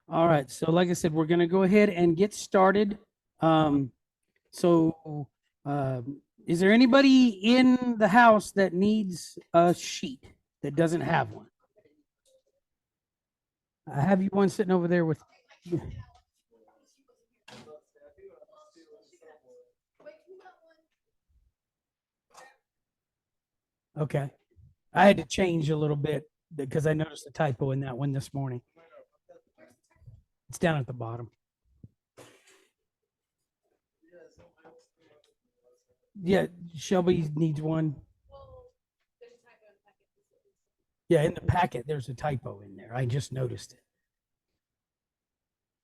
All right. So, like I said, we're going to go ahead and get started. So, is there anybody in the house that needs a sheet that doesn't have one? I have you one sitting over there with. Okay. I had to change a little bit because I noticed a typo in that one this morning. It's down at the bottom. Yeah, Shelby needs one. Yeah, in the packet, there's a typo in there. I just noticed it.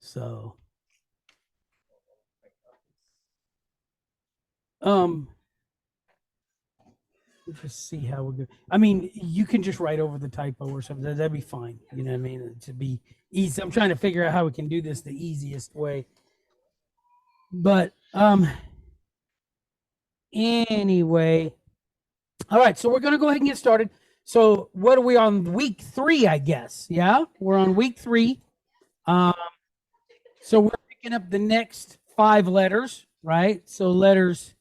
So, let's just see how we go. I mean, you can just write over the typo or something. That'd be fine. You know what I mean? To be easy. I'm trying to figure out how we can do this the easiest way. But anyway. All right, so we're gonna go ahead and get started. So what are we on week 3, I guess? Yeah, we're on week 3. So we're picking up the next 5 letters, right? So letters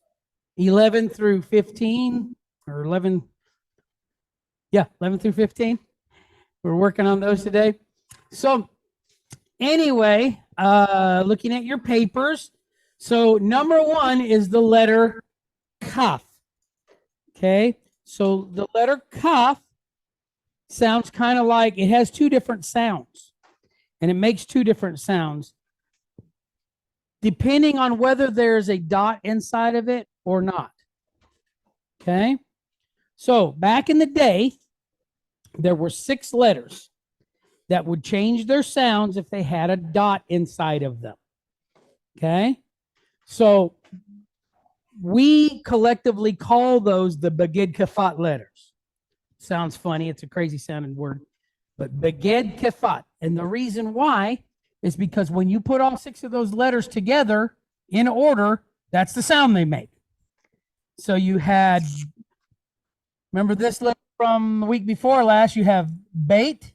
11 through 15 or 11. Yeah, 11 through 15. We're working on those today. So anyway, looking at your papers. So number 1 is the letter kaf. Okay. So the letter kaf sounds kind of like it has 2 different sounds, and it makes 2 different sounds depending on whether there's a dot inside of it or not. Okay. So back in the day, there were 6 letters that would change their sounds if they had a dot inside of them. Okay. So we collectively call those the Beged Kafat letters. Sounds funny. It's a crazy sounding word, but Beged Kafat. And the reason why is because when you put all 6 of those letters together in order, that's the sound they make. So you had, remember this letter from the week before last, you have Bait,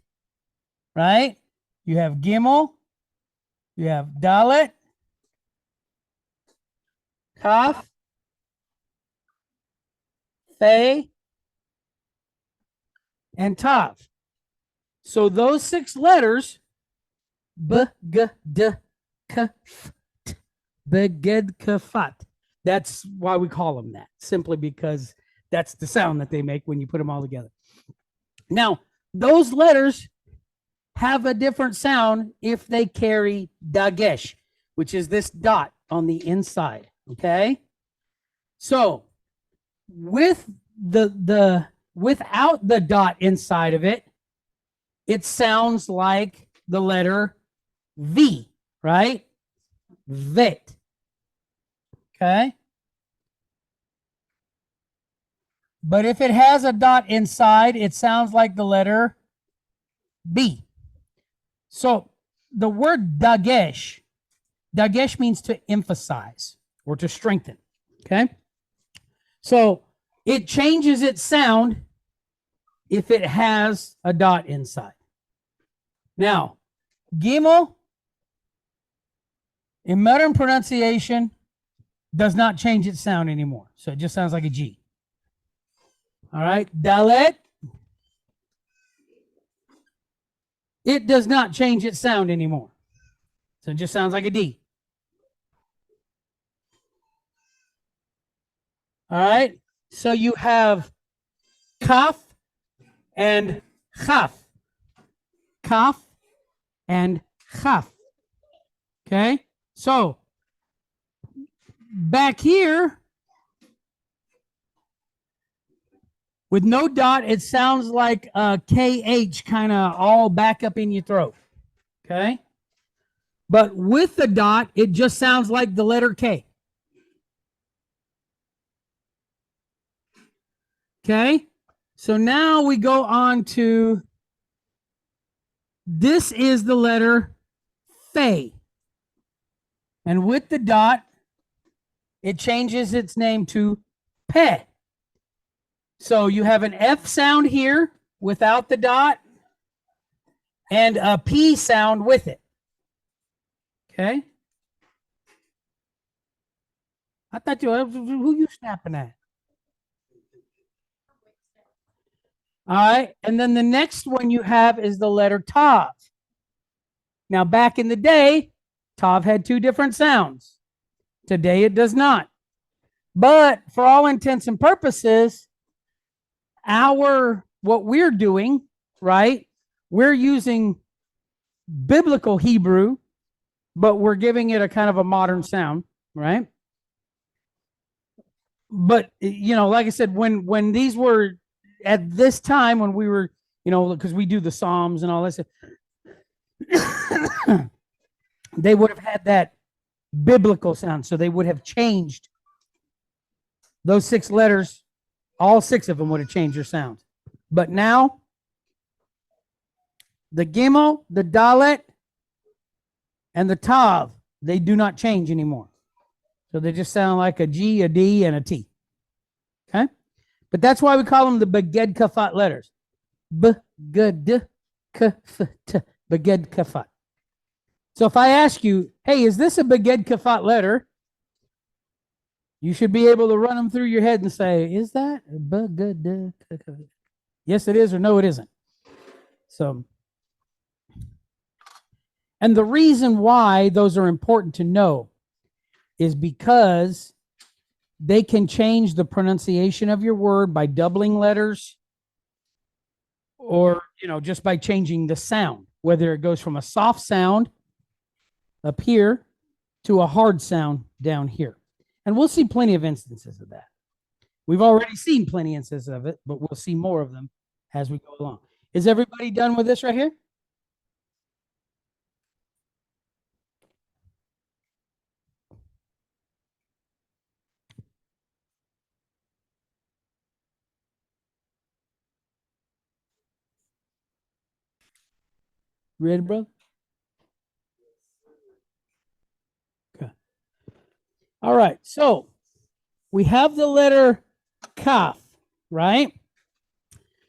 right? You have Gimel, you have Dalet, Kaf, Fe, and Tav. So those 6 letters, B, G, D, K, F, T, Beged Kafat. That's why we call them that, simply because that's the sound that they make when you put them all together. Now, those letters have a different sound if they carry dagesh, which is this dot on the inside. Okay. So with the without the dot inside of it, it sounds like the letter V, right? Vet. Okay. But if it has a dot inside, it sounds like the letter B. So the word dagesh means to emphasize or to strengthen. Okay. So it changes its sound if it has a dot inside. Now, Gimel in modern pronunciation does not change its sound anymore. So it just sounds like a G. All right. Dalet, it does not change its sound anymore. So it just sounds like a D. All right. So you have Kaf and Chaf. Kaf and Chaf. Okay. So back here, with no dot, it sounds like a KH kind of all back up in your throat. Okay. But with the dot, it just sounds like the letter K. Okay. So now we go on to, this is the letter Fe. And with the dot, it changes its name to Pe. So you have an F sound here without the dot and a P sound with it. Okay. I thought who you snapping at? All right. And then the next one you have is the letter Tav. Now, back in the day, Tav had two different sounds. Today, it does not. But for all intents and purposes, what we're doing, right? We're using biblical Hebrew, but we're giving it a kind of a modern sound, right? But like I said, when these were at this time when we were, because we do the Psalms and all this, they would have had that biblical sound. So they would have changed those 6 letters. All 6 of them would have changed their sound. But now, the Gimel, the Dalet, and the Tav, they do not change anymore. So they just sound like a G, a D, and a T. Okay? But that's why we call them the Beged Kafat letters. Beged Kafat. Beged Kafat. So if I ask you, hey, is this a Beged Kafat letter? You should be able to run them through your head and say, is that a Beged Kafat? Yes, it is, or no, it isn't. So, and the reason why those are important to know is because they can change the pronunciation of your word by doubling letters or, just by changing the sound, whether it goes from a soft sound up here to a hard sound down here. And we'll see plenty of instances of that. We've already seen plenty of instances of it, but we'll see more of them as we go along. Is everybody done with this right here? Ready, brother? Okay. All right. So we have the letter Kaf, right?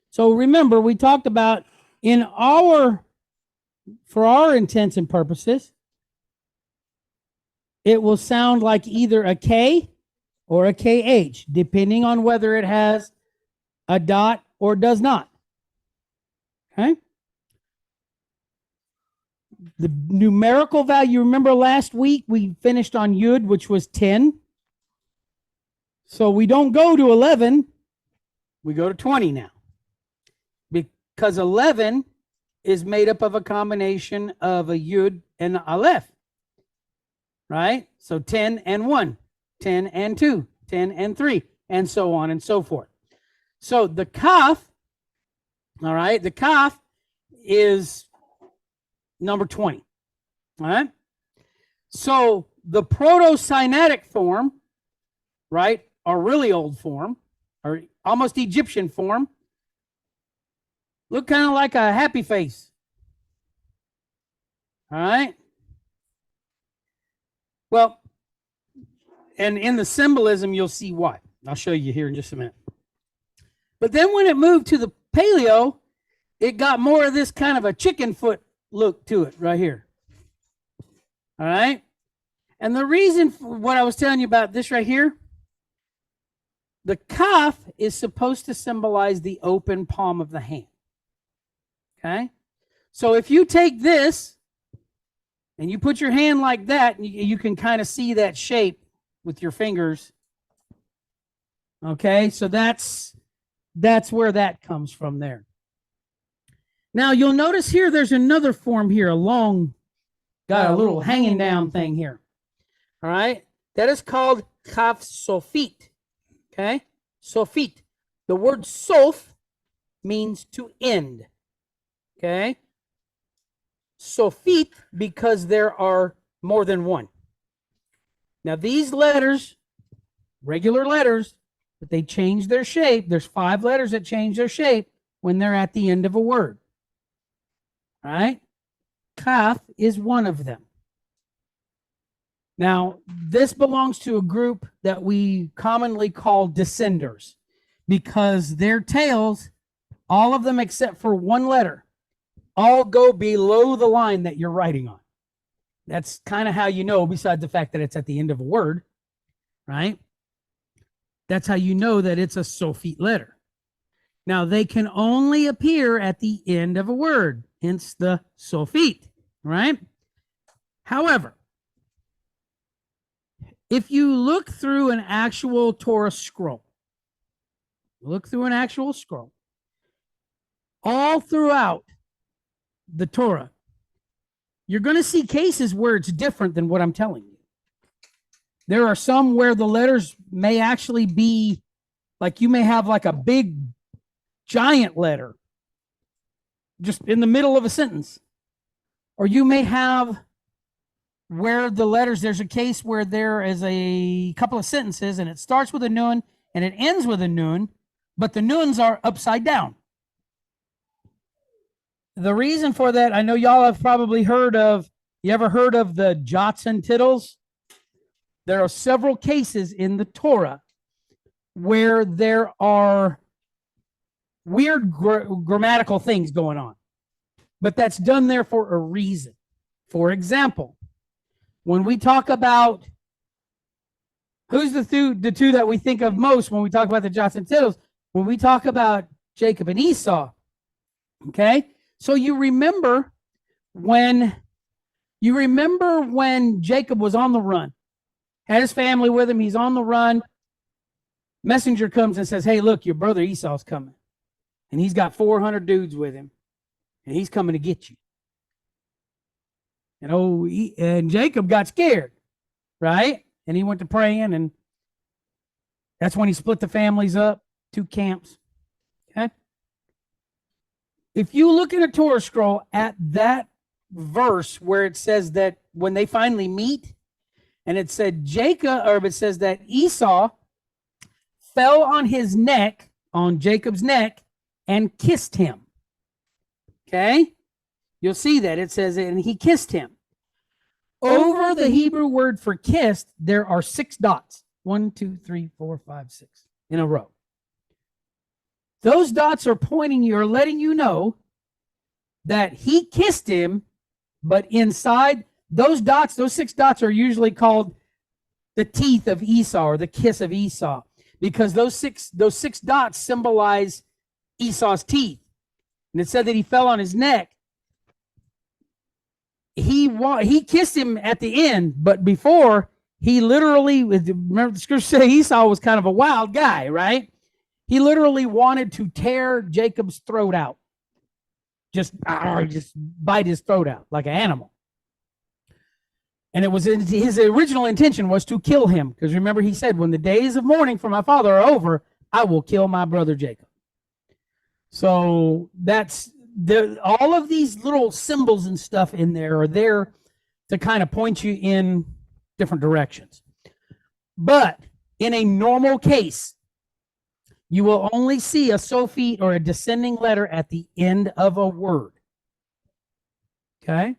So remember, we talked about for our intents and purposes, it will sound like either a K or a KH, depending on whether it has a dot or does not. Okay? The numerical value, remember last week we finished on Yud, which was 10. So we don't go to 11, we go to 20 now. Because 11 is made up of a combination of a Yud and an Aleph. Right? So 10 and 1, 10 and 2, 10 and 3, and so on and so forth. So the Kaf, all right, the Kaf is number 20. All right? So the Proto-Sinaitic form, right, or really old form, or almost Egyptian form, look kind of like a happy face. All right? Well, and in the symbolism, you'll see why. I'll show you here in just a minute. But then when it moved to the Paleo, it got more of this kind of a chicken foot look to it right here. All right? And the reason for what I was telling you about this right here, the Kaf is supposed to symbolize the open palm of the hand. Okay? So if you take this and you put your hand like that, you can kind of see that shape with your fingers. Okay? So that's where that comes from there. Now you'll notice here there's another form here, got a little hanging down thing here. All right? That is called Kaf Sofit. Okay? Sofit. The word sof means to end. Okay? Sofit because there are more than one. Now these letters, regular letters, but they change their shape. There's 5 letters that change their shape when they're at the end of a word. All right? Kaf is one of them. Now, this belongs to a group that we commonly call descenders because their tails, all of them except for one letter, all go below the line that you're writing on. That's kind of how you know, besides the fact that it's at the end of a word, right? That's how you know that it's a Sophete letter. Now, they can only appear at the end of a word, hence the Sophete, right? However, if you look through an actual Torah scroll, all throughout the Torah, you're going to see cases where it's different than what I'm telling you. There are some where the letters may actually be like, you may have like a big giant letter just in the middle of a sentence. Or you may have where the letters, there's a case where there is a couple of sentences and it starts with a nun and it ends with a nun, but the nuns are upside down. The reason for that, I know y'all have probably heard of, you ever heard of the jots and tittles? There are several cases in the Torah where there are weird grammatical things going on, but that's done there for a reason. For example, when we talk about, who's the two that we think of most when we talk about the jots and tittles? When we talk about Jacob and Esau, okay? So you remember when Jacob was on the run, had his family with him, he's on the run. Messenger comes and says, hey, look, your brother Esau's coming. And he's got 400 dudes with him. And he's coming to get you. And Jacob got scared, right? And he went to praying, and that's when he split the families up, 2 camps. Okay? If you look in a Torah scroll at that verse where it says that when they finally meet, and it said it says that Esau fell on his neck, on Jacob's neck, and kissed him. Okay? You'll see that it says, and he kissed him. Over the Hebrew word for kissed, there are 6 dots. 1, 2, 3, 4, 5, 6 in a row. Those dots are pointing you or letting you know that he kissed him, but inside those dots, those 6 dots are usually called the teeth of Esau or the kiss of Esau, because those six dots symbolize Esau's teeth. And it said that he fell on his neck. He kissed him at the end, but before, he literally, remember the scripture say Esau was kind of a wild guy, right? He literally wanted to tear Jacob's throat out. Just bite his throat out like an animal. And it was his original intention was to kill him, because remember he said, when the days of mourning for my father are over, I will kill my brother Jacob. So that's all of these little symbols and stuff in there are there to kind of point you in different directions. But in a normal case, you will only see a Sophete or a descending letter at the end of a word. Okay?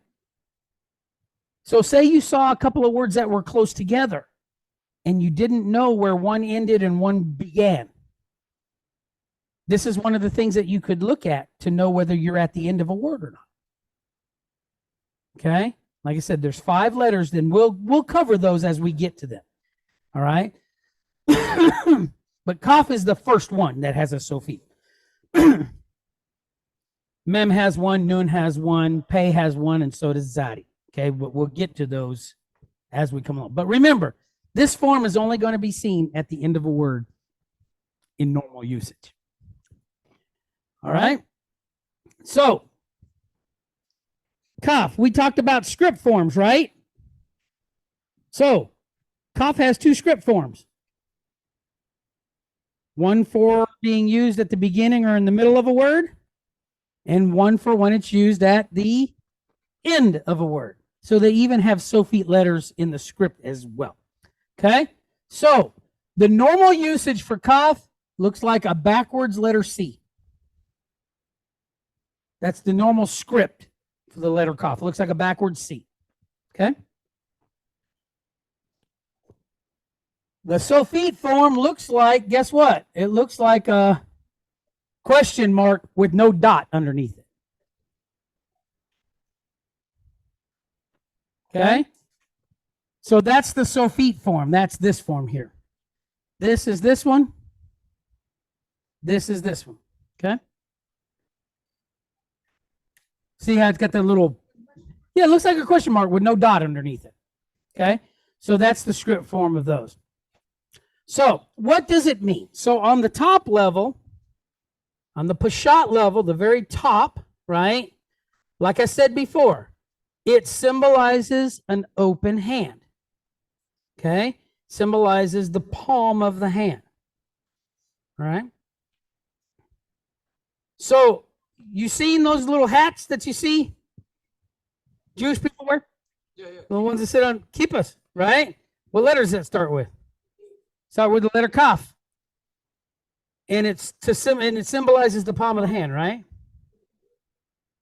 So say you saw a couple of words that were close together and you didn't know where one ended and one began. This is one of the things that you could look at to know whether you're at the end of a word or not. Okay? Like I said, there's 5 letters, then we'll cover those as we get to them. All right? But Kaf is the first one that has a Sophete. Mem has one, Nun has one, Pei has one, and so does Zadi. Okay, but we'll get to those as we come along. But remember, this form is only going to be seen at the end of a word in normal usage. All right? So, Kaf, we talked about script forms, right? So, Kaf has 2 script forms. One for being used at the beginning or in the middle of a word, and one for when it's used at the end of a word. So they even have Sophete letters in the script as well. Okay? So the normal usage for Kaf looks like a backwards letter C. That's the normal script for the letter Kaf. It looks like a backwards C. Okay? The Sophete form looks like, guess what? It looks like a question mark with no dot underneath it. Okay. So that's the Sophite form. That's this form here. This is this one. This is this one. Okay. See how it's got the little, yeah, it looks like a question mark with no dot underneath it. Okay. So that's the script form of those. So what does it mean? So on the top level, on the Peshat level, the very top, right? Like I said before, it symbolizes an open hand. Okay. Symbolizes the palm of the hand. All right. So you seen those little hats that you see Jewish people wear? Yeah. The ones that sit on kippahs, right? What letters does that start with? Start with the letter Kaf. And it symbolizes the palm of the hand, right?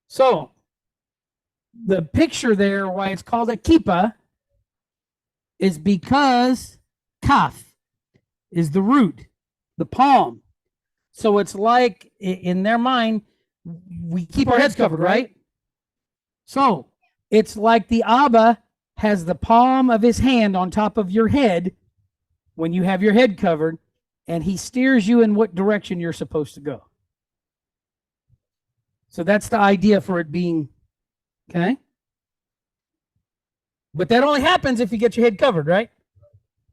So the picture there, why it's called a kippah, is because Kaf is the root, the palm. So it's like, in their mind, we keep our heads covered, right? So it's like the Abba has the palm of his hand on top of your head when you have your head covered, and he steers you in what direction you're supposed to go. So that's the idea for it being, okay? But that only happens if you get your head covered, right?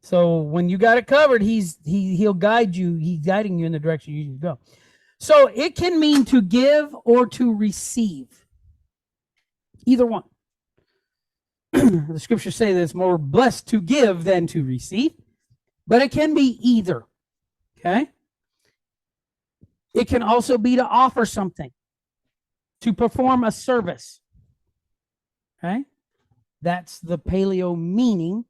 So when you got it covered, he'll guide you. He's guiding you in the direction you need to go. So it can mean to give or to receive. Either one. The scriptures say that it's more blessed to give than to receive, but it can be either. Okay? It can also be to offer something, to perform a service. Okay? That's the paleo meaning,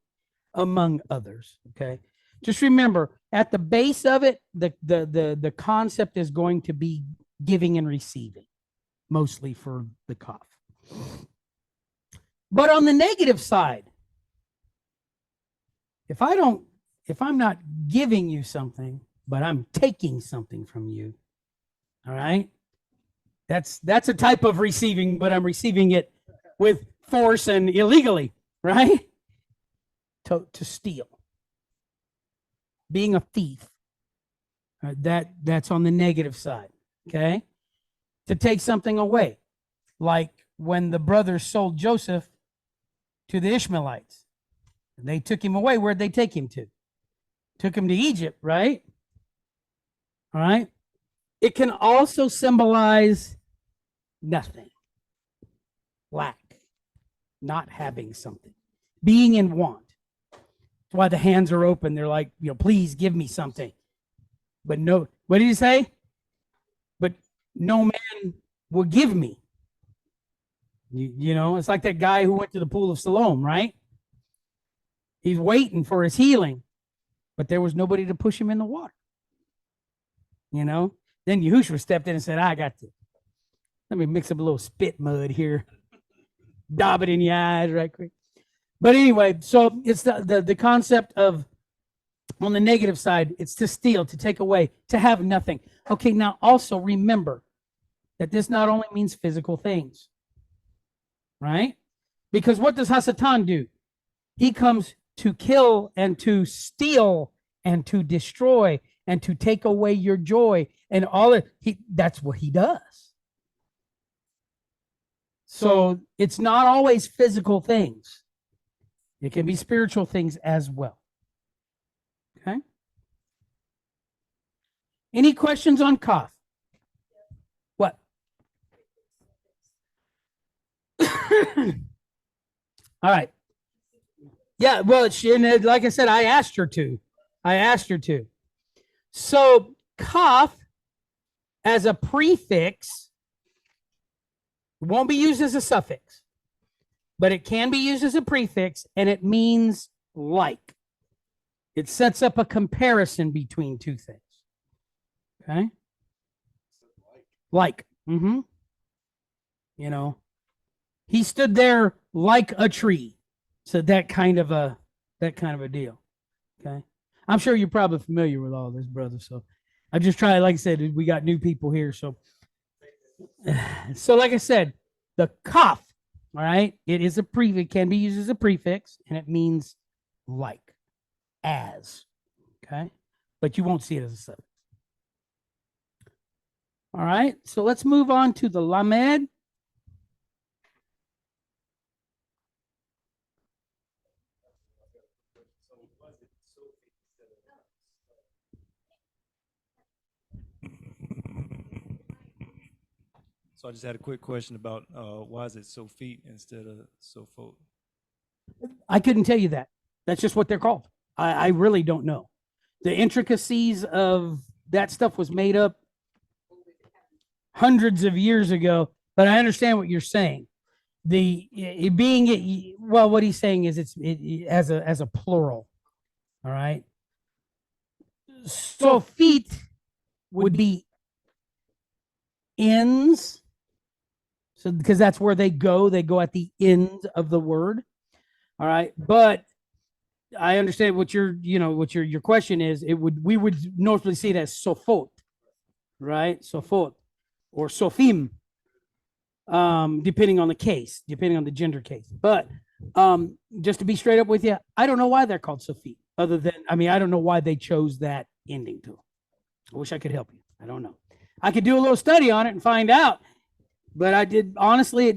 among others. Okay? Just remember, at the base of it, the concept is going to be giving and receiving, mostly for the kaf. But on the negative side, if I'm not giving you something, but I'm taking something from you, all right? That's a type of receiving, but I'm receiving it with force and illegally, right? To steal. Being a thief. That's on the negative side, okay? To take something away. Like when the brothers sold Joseph to the Ishmaelites. They took him away. Where'd they take him to? Took him to Egypt, right? All right. It can also symbolize nothing. Lack. Not having something. Being in want. That's why the hands are open. They're like, please give me something. But no, what did he say? But no man will give me. It's like that guy who went to the pool of Siloam, right? He's waiting for his healing, but there was nobody to push him in the water. Then Yahushua stepped in and said, I got to. Let me mix up a little spit mud here. Daub it in your eyes right quick. But anyway, so it's the concept of, on the negative side, it's to steal, to take away, to have nothing. Okay, now also remember that this not only means physical things. Right? Because what does Hasatan do? He comes to kill and to steal and to destroy and to take away your joy and all that. That's what he does. So it's not always physical things. It can be spiritual things as well. Okay? Any questions on kaf? What? All right. Yeah, well, like I said, I asked her to. So kaf as a prefix won't be used as a suffix, but it can be used as a prefix, and it means like. It sets up a comparison between two things. Okay? Like. Mm-hmm. He stood there like a tree. So that kind of a deal. Okay. I'm sure you're probably familiar with all this, brother. So I just try, like I said, we got new people here. So like I said, the kaf, All right. It is a prefix. It can be used as a prefix, and it means like, as. Okay. But you won't see it as a suffix. All right. So let's move on to the lamed. So I just had a quick question about why is it so feet instead of so foot? I couldn't tell you that. That's just what they're called. I really don't know. The intricacies of that stuff was made up hundreds of years ago, but I understand what you're saying. The it being it, well, what he's saying is it as a plural. All right. So feet would be ends. So because that's where they go at the end of the word. All right. But I understand what your question is. We would normally see it as sofot, right? Sofot or sofim, depending on the case, depending on the gender case. But just to be straight up with you, I don't know why they're called sofim. Other than, I don't know why they chose that ending to. I wish I could help you. I don't know. I could do a little study on it and find out. But I did honestly.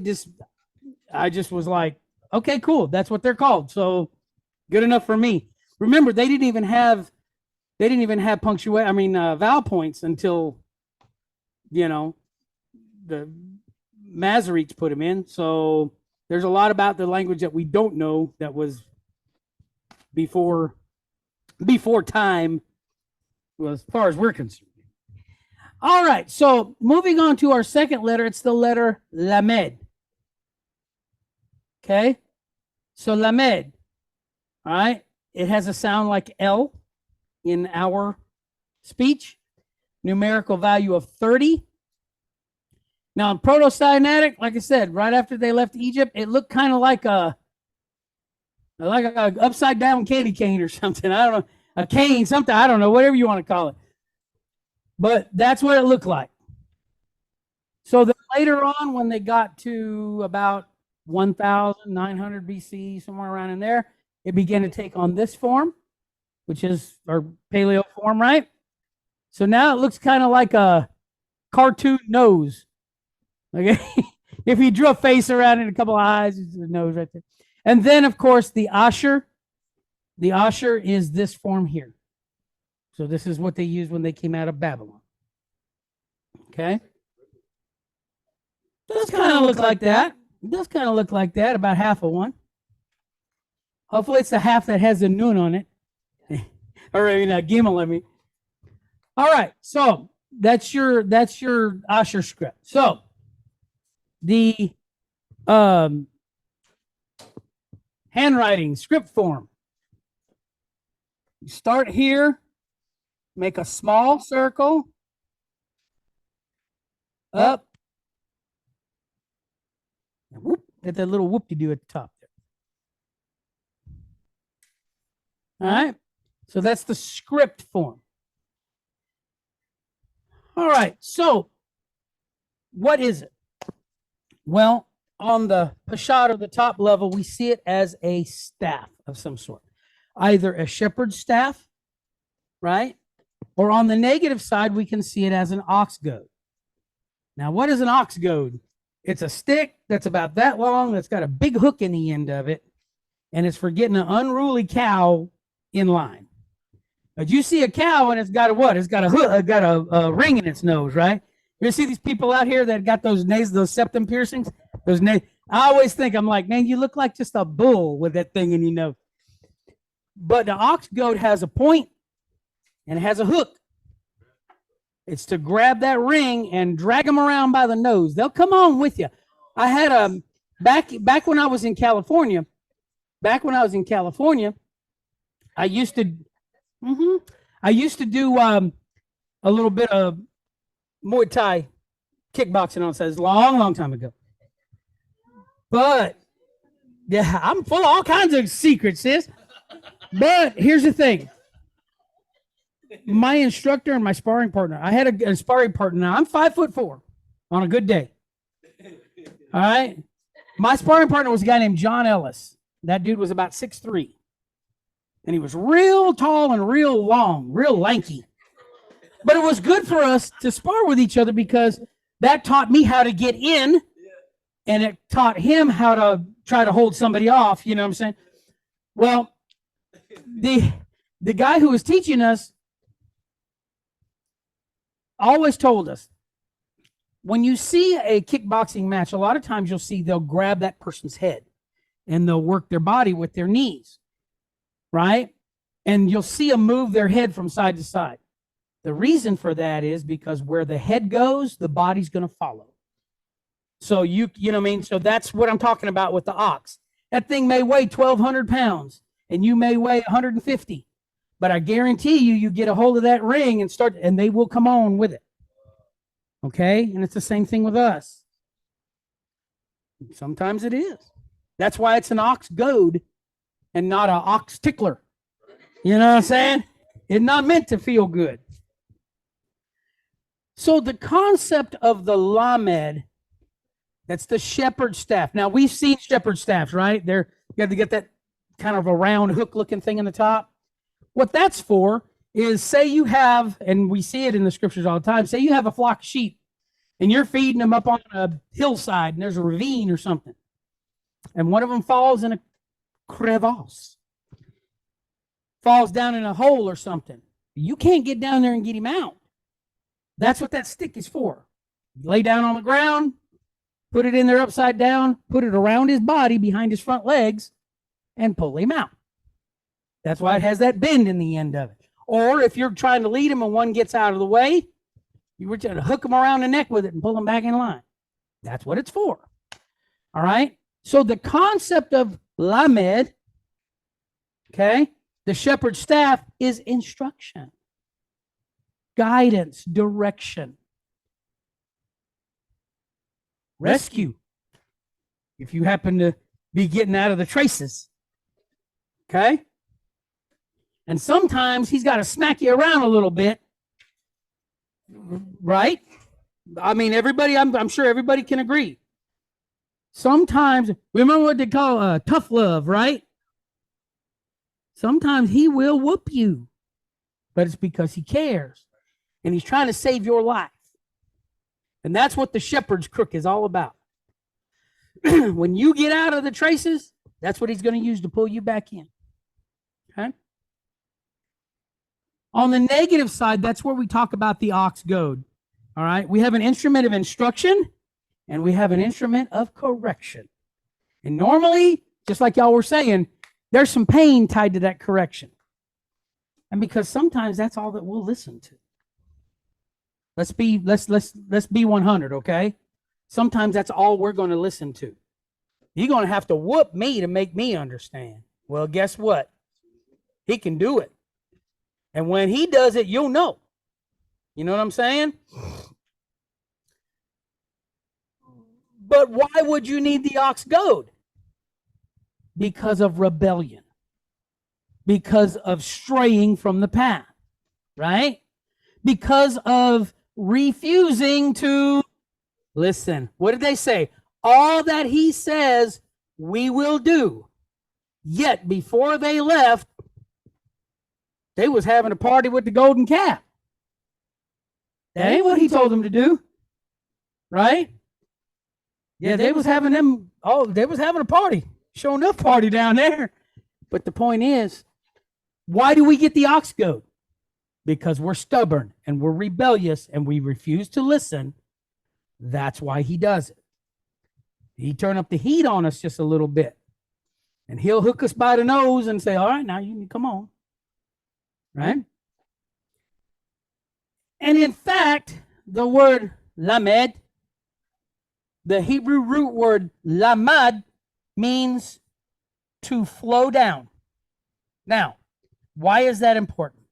I just was like, okay, cool. That's what they're called. So good enough for me. Remember, they didn't even have vowel points until the Masoretes put them in. So there's a lot about the language that we don't know that was before time, well, as far as we're concerned. All right, so moving on to our second letter, it's the letter lamed. Okay, so lamed, all right, it has a sound like L in our speech, numerical value of 30. Now, in Proto-Sinaitic, like I said, right after they left Egypt, it looked kind of like a upside down candy cane or something. I don't know, a cane, something, I don't know, whatever you want to call it. But that's what it looked like. So then later on, when they got to about 1900 BC, somewhere around in there, it began to take on this form, which is our paleo form, right? So now it looks kind of like a cartoon nose. Okay. If you drew a face around it and a couple of eyes, it's the nose right there. And then, of course, the Asher. The Asher is this form here. So this is what they used when they came out of Babylon. Okay. Does kind of look like that. It does kind of look like that, about half of one. Hopefully it's the half that has the nun on it. Or gimel, I mean. All right. So that's your Asher script. So the handwriting script form. You start here. Make a small circle, up, and whoop, get that little whoop you do at the top there. All right, so that's the script form. All right, so what is it? Well, on the Peshat or the top level, we see it as a staff of some sort, either a shepherd's staff, right? Or on the negative side, we can see it as an ox goad. Now, what is an ox goad? It's a stick that's about that long, that's got a big hook in the end of it, and it's for getting an unruly cow in line. But you see a cow and it's got a what? It's got a hook, got a ring in its nose, right? You see these people out here that got those septum piercings? I always think, I'm like, man, you look like just a bull with that thing in your nose. But the ox goad has a point and it has a hook. It's to grab that ring and drag them around by the nose. They'll come on with you. I had back when I was in California. I used to do a little bit of Muay Thai kickboxing on set. Long time ago. But yeah, I'm full of all kinds of secrets, sis. But here's the thing. My instructor and my sparring partner, I had a sparring partner. Now I'm 5'4" on a good day. All right. My sparring partner was a guy named John Ellis. That dude was about 6'3". And he was real tall and real long, real lanky. But it was good for us to spar with each other because that taught me how to get in, and it taught him how to try to hold somebody off. You know what I'm saying? Well, the guy who was teaching us always told us, when you see a kickboxing match, a lot of times you'll see they'll grab that person's head and they'll work their body with their knees, right? And you'll see them move their head from side to side. The reason for that is because where the head goes, the body's going to follow. So you know what I mean? So that's what I'm talking about with the ox. That thing may weigh 1,200 pounds and you may weigh 150, but I guarantee you get a hold of that ring and they will come on with it. Okay? And it's the same thing with us. Sometimes it is. That's why it's an ox goad and not an ox tickler. You know what I'm saying? It's not meant to feel good. So the concept of the lamed, that's the shepherd staff. Now, we've seen shepherd staffs, right? You have to get that kind of a round hook-looking thing in the top. What that's for is, say you have, and we see it in the scriptures all the time, say you have a flock of sheep, and you're feeding them up on a hillside, and there's a ravine or something, and one of them falls in a crevasse, falls down in a hole or something. You can't get down there and get him out. That's what that stick is for. You lay down on the ground, put it in there upside down, put it around his body behind his front legs, and pull him out. That's why it has that bend in the end of it. Or if you're trying to lead him and one gets out of the way, you were trying to hook him around the neck with it and pull him back in line. That's what it's for. All right? So the concept of lamed, okay, the shepherd's staff, is instruction, guidance, direction, rescue. If you happen to be getting out of the traces, okay? And sometimes he's got to smack you around a little bit, right? I mean, everybody, I'm sure everybody can agree. Sometimes, remember what they call tough love, right? Sometimes he will whoop you, but it's because he cares. And he's trying to save your life. And that's what the shepherd's crook is all about. When you get out of the traces, that's what he's going to use to pull you back in. Okay? On the negative side, that's where we talk about the ox goad. All right? We have an instrument of instruction, and we have an instrument of correction. And normally, just like y'all were saying, there's some pain tied to that correction. And because sometimes that's all that we'll listen to. Let's be 100, okay? Sometimes that's all we're going to listen to. You're going to have to whoop me to make me understand. Well, guess what? He can do it. And when he does it, you'll know. You know what I'm saying? But why would you need the ox goad? Because of rebellion. Because of straying from the path, right? Because of refusing to listen. What did they say? All that he says, we will do. Yet before they left, they was having a party with the golden calf. That ain't what he told them to do. Right? Yeah, they was having a party. Sure enough party down there. But the point is, why do we get the ox goad? Because we're stubborn and we're rebellious and we refuse to listen. That's why he does it. He turn up the heat on us just a little bit. And he'll hook us by the nose and say, all right, now you can come on. Right? And in fact, the word lamed, the Hebrew root word lamad, means to flow down. Now, why is that important?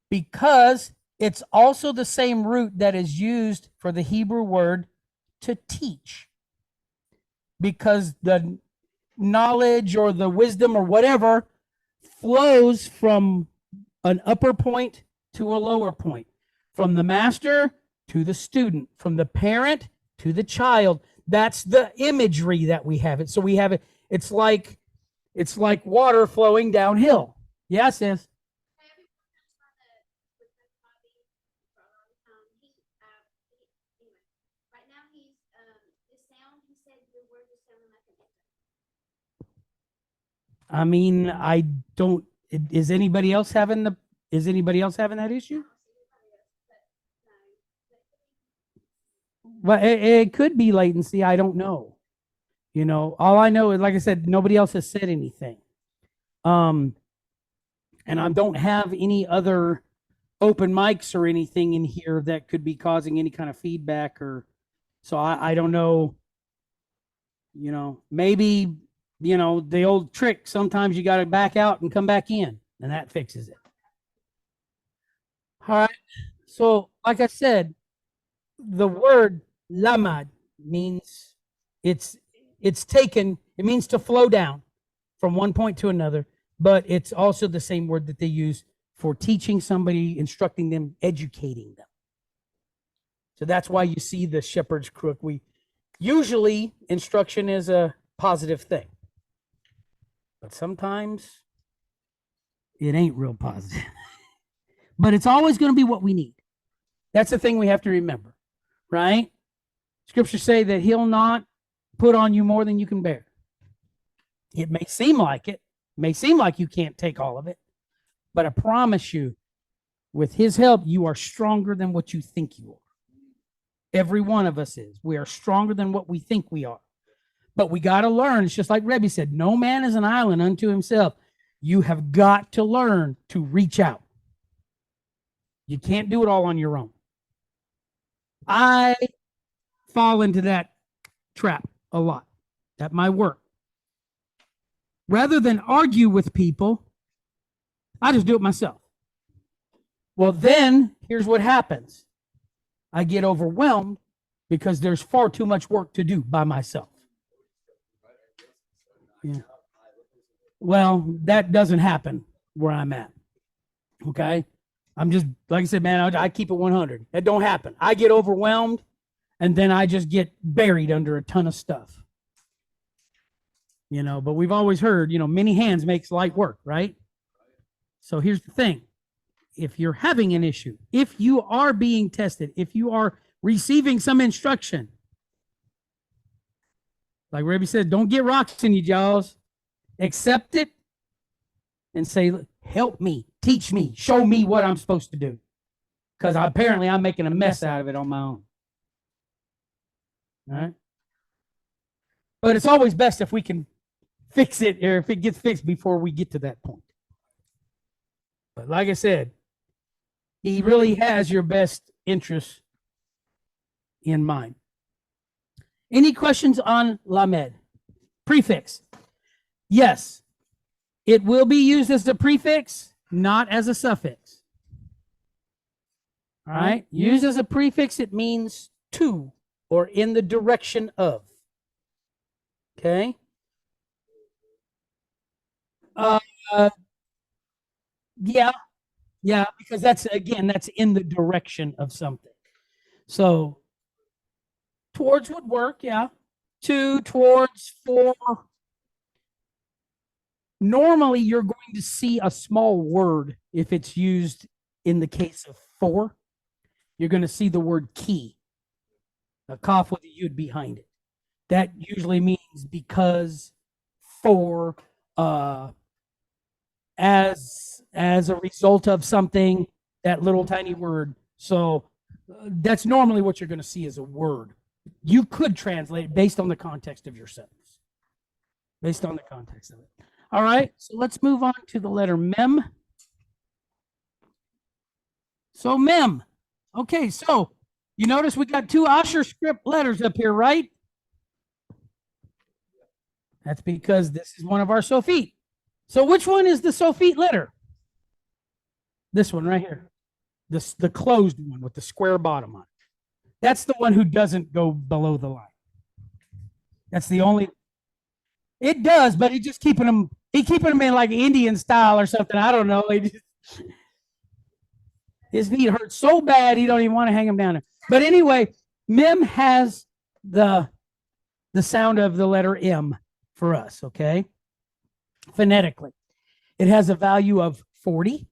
Because it's also the same root that is used for the Hebrew word to teach. Because the knowledge or the wisdom or whatever flows from an upper point to a lower point, from the master to the student, from the parent to the child. That's the imagery that we have it. So we have it. It's like water flowing downhill. Yeah, sis. I mean, I don't. Is anybody else having the? Is anybody else having that issue? Well, it could be latency. I don't know. You know, all I know is, like I said, nobody else has said anything. And I don't have any other open mics or anything in here that could be causing any kind of feedback or. So I don't know. You know, maybe the old trick. Sometimes you got to back out and come back in, and that fixes it. All right. So, like I said, the word lamad means it's taken. It means to flow down from one point to another, but it's also the same word that they use for teaching somebody, instructing them, educating them. So that's why you see the shepherd's crook. We usually instruction is a positive thing, but sometimes it ain't real positive. But it's always going to be what we need. That's the thing we have to remember, right? Scriptures say that he'll not put on you more than you can bear. It may seem like it, may seem like you can't take all of it, but I promise you, with his help, you are stronger than what you think you are. Every one of us is. We are stronger than what we think we are. But we got to learn. It's just like Rebbe said, no man is an island unto himself. You have got to learn to reach out. You can't do it all on your own. I fall into that trap a lot at my work. Rather than argue with people, I just do it myself. Well, then here's what happens. I get overwhelmed because there's far too much work to do by myself. Yeah. Well, that doesn't happen where I'm at. Okay. I'm just, like I said, man, I keep it 100. That don't happen. I get overwhelmed and then I just get buried under a ton of stuff. But we've always heard, many hands makes light work, right? So here's the thing. If you're having an issue, if you are being tested, if you are receiving some instruction, like Rebbe said, don't get rocks in your jaws. Accept it and say, help me, teach me, show me what I'm supposed to do. Because apparently I'm making a mess out of it on my own. All right? But it's always best if we can fix it or if it gets fixed before we get to that point. But like I said, he really has your best interest in mind. Any questions on lamed? Prefix. Yes, it will be used as a prefix, not as a suffix. All right. Used as a prefix, it means to or in the direction of. Okay. Yeah, because that's in the direction of something. So towards would work, yeah. To, towards, for. Normally, you're going to see a small word if it's used in the case of for. You're going to see the word key, a cough with a yud behind it. That usually means because, for, as a result of something, that little tiny word. So that's normally what you're going to see as a word. You could translate based on the context of your sentence. Based on the context of it. All right, so let's move on to the letter mem. So mem. Okay, so you notice we got two Asher script letters up here, right? That's because this is one of our Sophite. So which one is the Sophite letter? This one right here. The closed one with the square bottom on it. That's the one who doesn't go below the line. That's the only. It does, but he's keeping them in like Indian style or something. I don't know. His feet hurt so bad he don't even want to hang them down there. But anyway, mem has the the sound of the letter M for us, okay? Phonetically. It has a value of 40.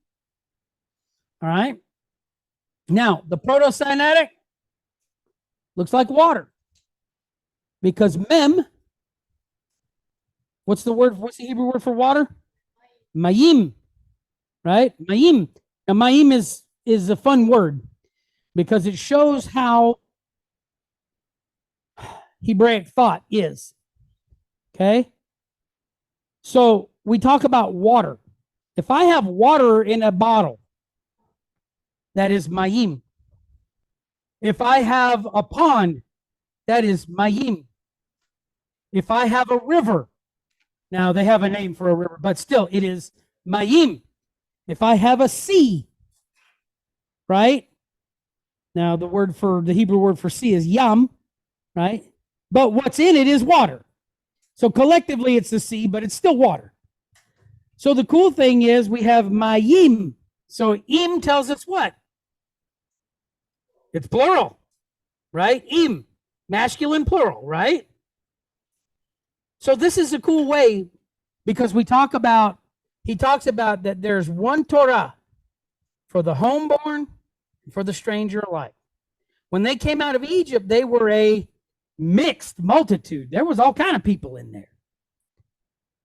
All right. Now, the proto-Sinaitic looks like water because mem, what's the Hebrew word for water? Mayim, right? Mayim. Now, mayim is a fun word because it shows how Hebraic thought is. Okay. So we talk about water. If I have water in a bottle, that is mayim. If I have a pond, that is mayim. If I have a river, now they have a name for a river, but still it is mayim. If I have a sea, right? Now the Hebrew word for sea is yam, right? But what's in it is water. So collectively it's the sea, but it's still water. So the cool thing is we have mayim. So im tells us what? It's plural, right? Im, masculine plural, right? So this is a cool way because he talks about that there's one Torah for the homeborn, for the stranger alike. When they came out of Egypt, they were a mixed multitude. There was all kind of people in there.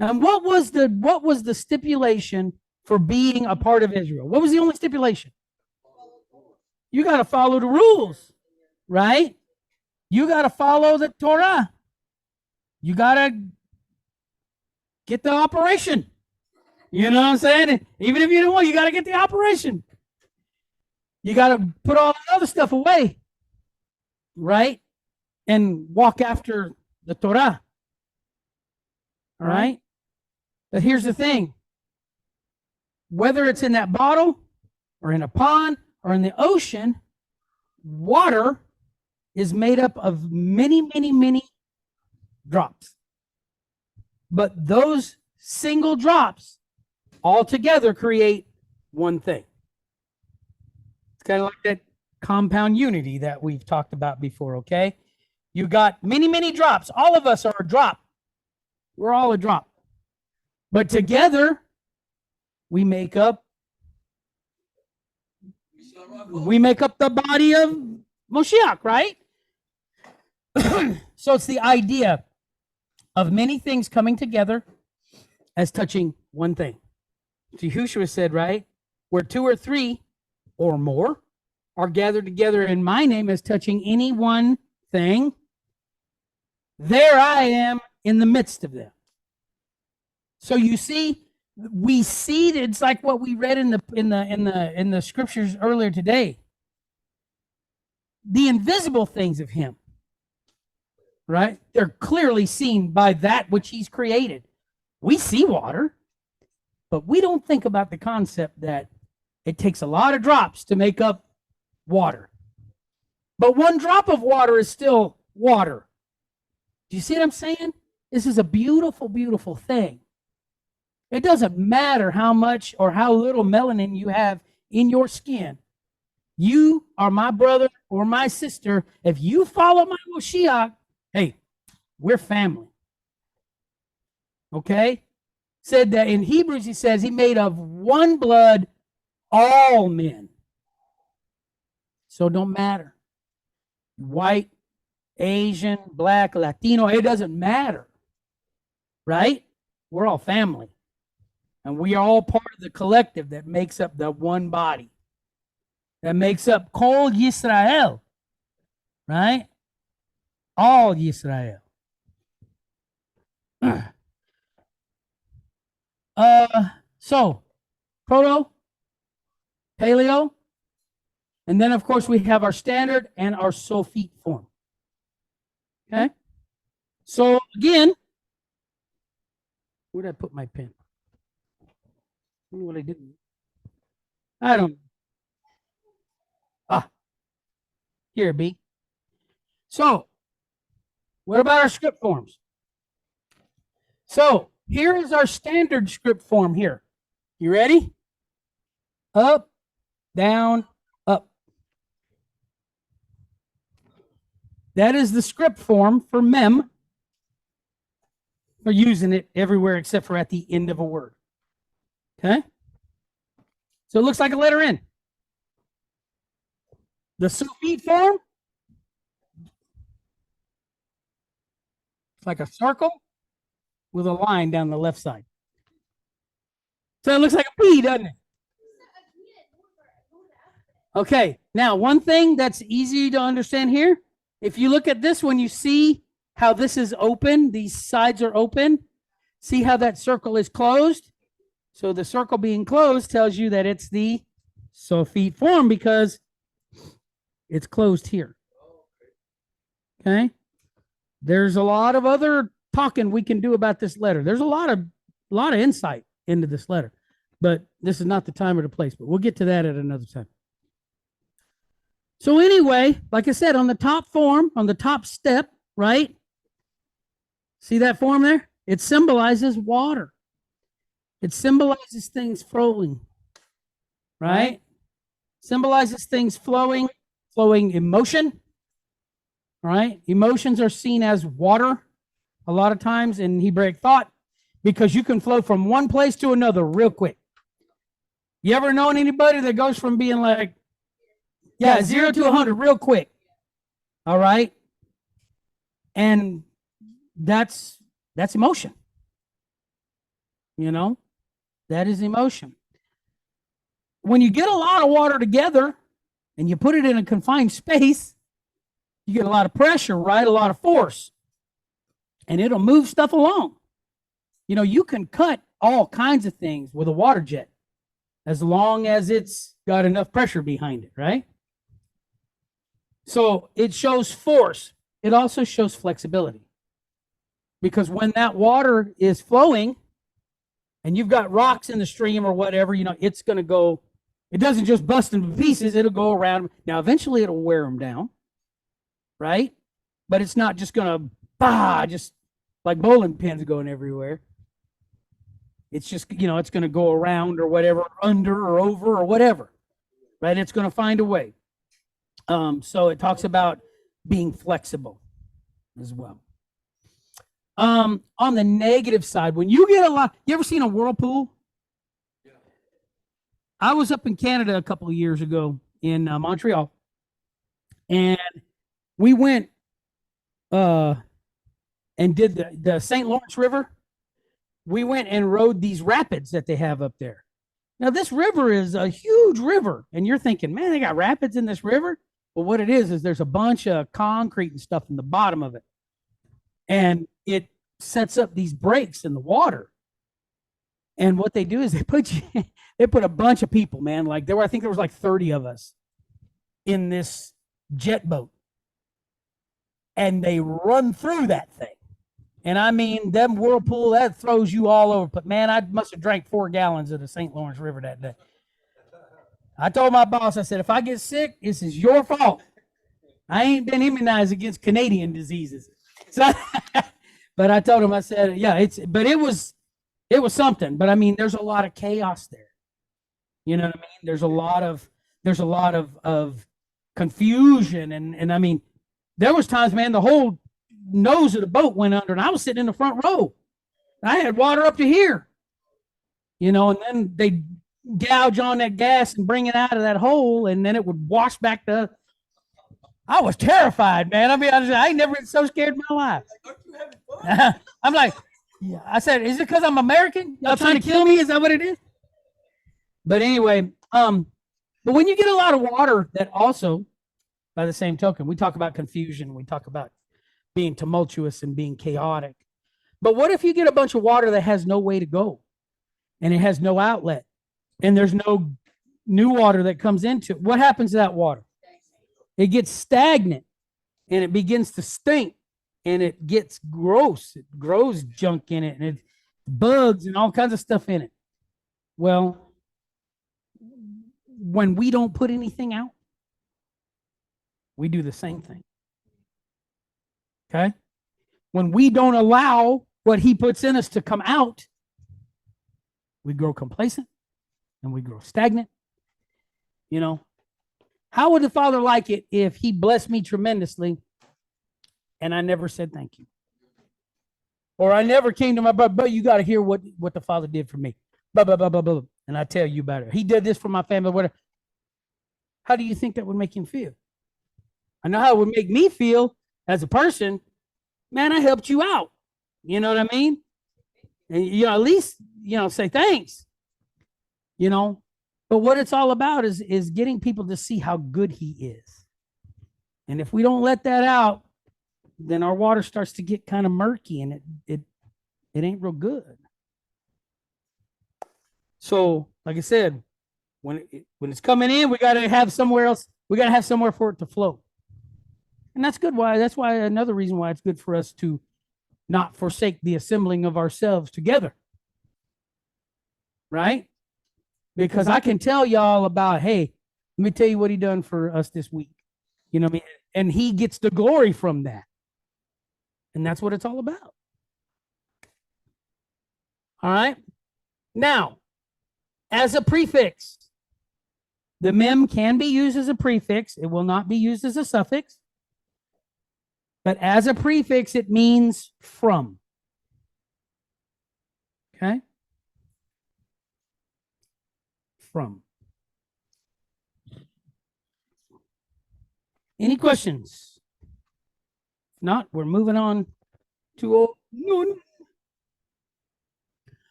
And what was the stipulation for being a part of Israel? What was the only stipulation? You got to follow the rules, right? You got to follow the Torah. You got to get the operation. You know what I'm saying? Even if you don't want, you got to get the operation. You got to put all the other stuff away, right? And walk after the Torah. All right? But here's the thing. Whether it's in that bottle or in a pond or in the ocean, water is made up of many, many, many drops. But those single drops all together create one thing. It's kind of like that compound unity that we've talked about before, okay? You got many, many drops. All of us are a drop. We're all a drop. But together, we make up the body of Moshiach, right? So it's the idea of many things coming together as touching one thing. Yahushua said, right? Where two or three or more are gathered together in my name as touching any one thing, there I am in the midst of them. So you see, we see it's like what we read in the scriptures earlier today. The invisible things of him, right? They're clearly seen by that which he's created. We see water, but we don't think about the concept that it takes a lot of drops to make up water. But one drop of water is still water. Do you see what I'm saying? This is a beautiful, beautiful thing. It doesn't matter how much or how little melanin you have in your skin. You are my brother or my sister. If you follow my Moshiach, hey, we're family. Okay? Said that in Hebrews, he says he made of one blood all men. So it don't matter. White, Asian, black, Latino, it doesn't matter. Right? We're all family. And we are all part of the collective that makes up the one body. That makes up Kol Yisrael. Right? All Yisrael. So, proto, paleo, and then of course we have our standard and our Sophite form. Okay? So again, where did I put my pen? I don't know what I did. I don't know. Here, B. So, what about our script forms? So, here is our standard script form here. You ready? Up, down, up. That is the script form for mem We're using it everywhere except for at the end of a word. Okay? So it looks like a letter N. The sulfite form, it's like a circle with a line down the left side. So it looks like a P, doesn't it? Okay, now one thing that's easy to understand here, if you look at this one, you see how this is open, these sides are open. See how that circle is closed? So the circle being closed tells you that it's the sulfite form because it's closed here. Okay. There's a lot of other talking we can do about this letter. There's a lot of insight into this letter, but this is not the time or the place, but we'll get to that at another time. So anyway, like I said, on the top form, on the top step, right? See that form there? It symbolizes water. It symbolizes things flowing, right? Symbolizes things flowing emotion, right? Emotions are seen as water a lot of times in Hebraic thought because you can flow from one place to another real quick. You ever known anybody that goes from being like, 0 to 100 real quick? All right. And that's emotion. You know, that is emotion. When you get a lot of water together and you put it in a confined space, you get a lot of pressure, right? A lot of force. And it'll move stuff along. You know, you can cut all kinds of things with a water jet as long as it's got enough pressure behind it, right? So it shows force. It also shows flexibility. Because when that water is flowing and you've got rocks in the stream or whatever, you know, it's going to go, it doesn't just bust into pieces, it'll go around. Now, eventually it'll wear them down, right? But it's not just going to, just like bowling pins going everywhere. It's just, you know, it's going to go around or whatever, under or over or whatever, right? It's going to find a way. So it talks about being flexible as well. On the negative side, when you get a lot, you ever seen a whirlpool? Yeah. I was up in Canada a couple of years ago in Montreal, and we went and did the St. Lawrence River. We went and rode these rapids that they have up there. Now, this river is a huge river, and you're thinking, man, they got rapids in this river? Well, what it is there's a bunch of concrete and stuff in the bottom of it. And it sets up these breaks in the water. And what they do is they put a bunch of people, man. Like I think there was like 30 of us in this jet boat. And they run through that thing. And I mean, them whirlpool, that throws you all over. But man, I must have drank 4 gallons of the St. Lawrence River that day. I told my boss, I said, if I get sick, this is your fault. I ain't been immunized against Canadian diseases. So, but I told him, I said, yeah, it was something. But I mean, there's a lot of chaos there. You know what I mean? There's a lot of confusion. And I mean, there was times, man, the whole nose of the boat went under and I was sitting in the front row. I had water up to here, you know, and then they gouge on that gas and bring it out of that hole, and then it would wash back to. I was terrified, man. I mean, I ain't never been so scared in my life. Aren't you having fun? I'm like, yeah. I said, is it because I'm American? Y'all trying to kill me? Is that what it is? But anyway, but when you get a lot of water, that also, by the same token, we talk about confusion. We talk about being tumultuous and being chaotic. But what if you get a bunch of water that has no way to go and it has no outlet and there's no new water that comes into it? What happens to that water? It gets stagnant and it begins to stink and it gets gross. It grows junk in it and it bugs and all kinds of stuff in it. Well, when we don't put anything out, we do the same thing. Okay? When we don't allow what he puts in us to come out, we grow complacent and we grow stagnant. You know, how would the Father like it if he blessed me tremendously and I never said thank you? Or I never came to my brother, but you got to hear what the Father did for me. Blah, blah, blah, blah, blah. And I tell you about it. He did this for my family. Whatever. How do you think that would make him feel? I know how it would make me feel as a person. Man, I helped you out. You know what I mean? And, you know, at least, you know, say thanks. You know, but what it's all about is getting people to see how good he is. And if we don't let that out, then our water starts to get kind of murky and it ain't real good. So, like I said, when it's coming in, we got to have somewhere else. We got to have somewhere for it to flow. And that's good. That's why another reason why it's good for us to not forsake the assembling of ourselves together. Right? Because I can tell y'all about, hey, let me tell you what he done for us this week. You know what I mean? And he gets the glory from that. And that's what it's all about. All right. Now, as a prefix, the mem can be used as a prefix. It will not be used as a suffix. But as a prefix, it means from. Okay? From. Any questions? If not, we're moving on to Nun.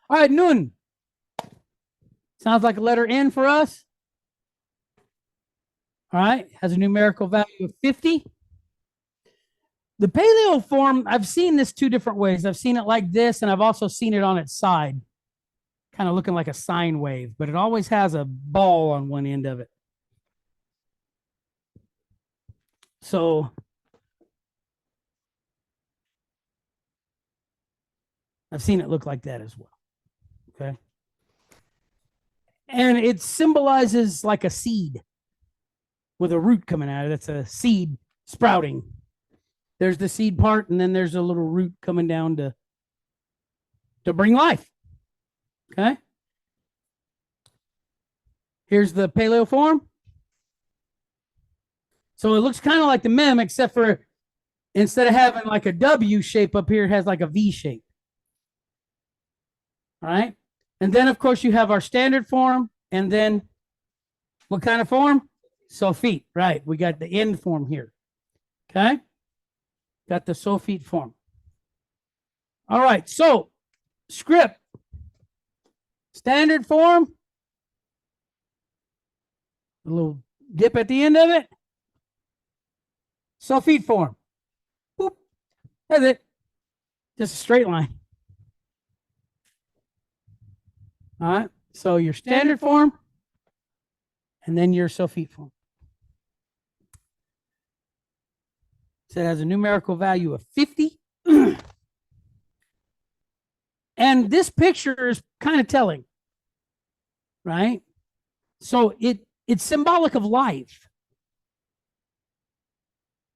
All right, Nun. Sounds like a letter N for us. All right, has a numerical value of 50. The paleo form, I've seen this two different ways. I've seen it like this, and I've also seen it on its side, kind of looking like a sine wave, but it always has a ball on one end of it. So I've seen it look like that as well. Okay. And it symbolizes like a seed with a root coming out of it. That's a seed sprouting. There's the seed part, and then there's a little root coming down to bring life. Okay. Here's the paleo form. So it looks kind of like the mem, except for instead of having like a W shape up here, it has like a V shape. All right. And then, of course, you have our standard form. And then what kind of form? Sophete. Right. We got the end form here. Okay. Got the Sophete form. All right. So script. Standard form. A little dip at the end of it. Sophete form. Boop. That's it. Just a straight line. All right. So your standard form and then your Sophete form. So it has a numerical value of 50. And this picture is kind of telling, right? So it's symbolic of life.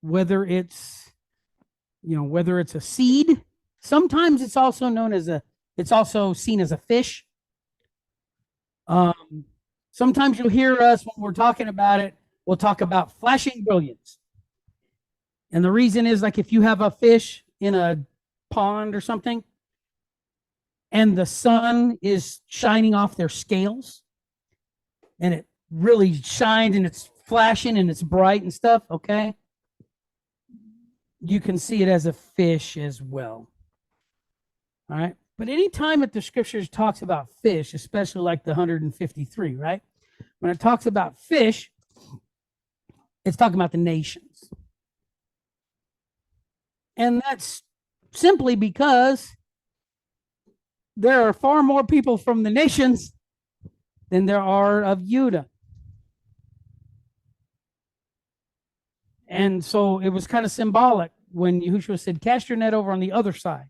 Whether it's, whether it's a seed, sometimes it's also known as it's also seen as a fish. Sometimes you'll hear us when we're talking about it, we'll talk about flashing brilliance. And the reason is, like, if you have a fish in a pond or something, and the sun is shining off their scales, and it really shines and it's flashing and it's bright and stuff, okay? You can see it as a fish as well. All right. But anytime that the scriptures talks about fish, especially like the 153, right? When it talks about fish, it's talking about the nations. And that's simply because there are far more people from the nations than there are of Judah. And so it was kind of symbolic when Yahushua said, cast your net over on the other side.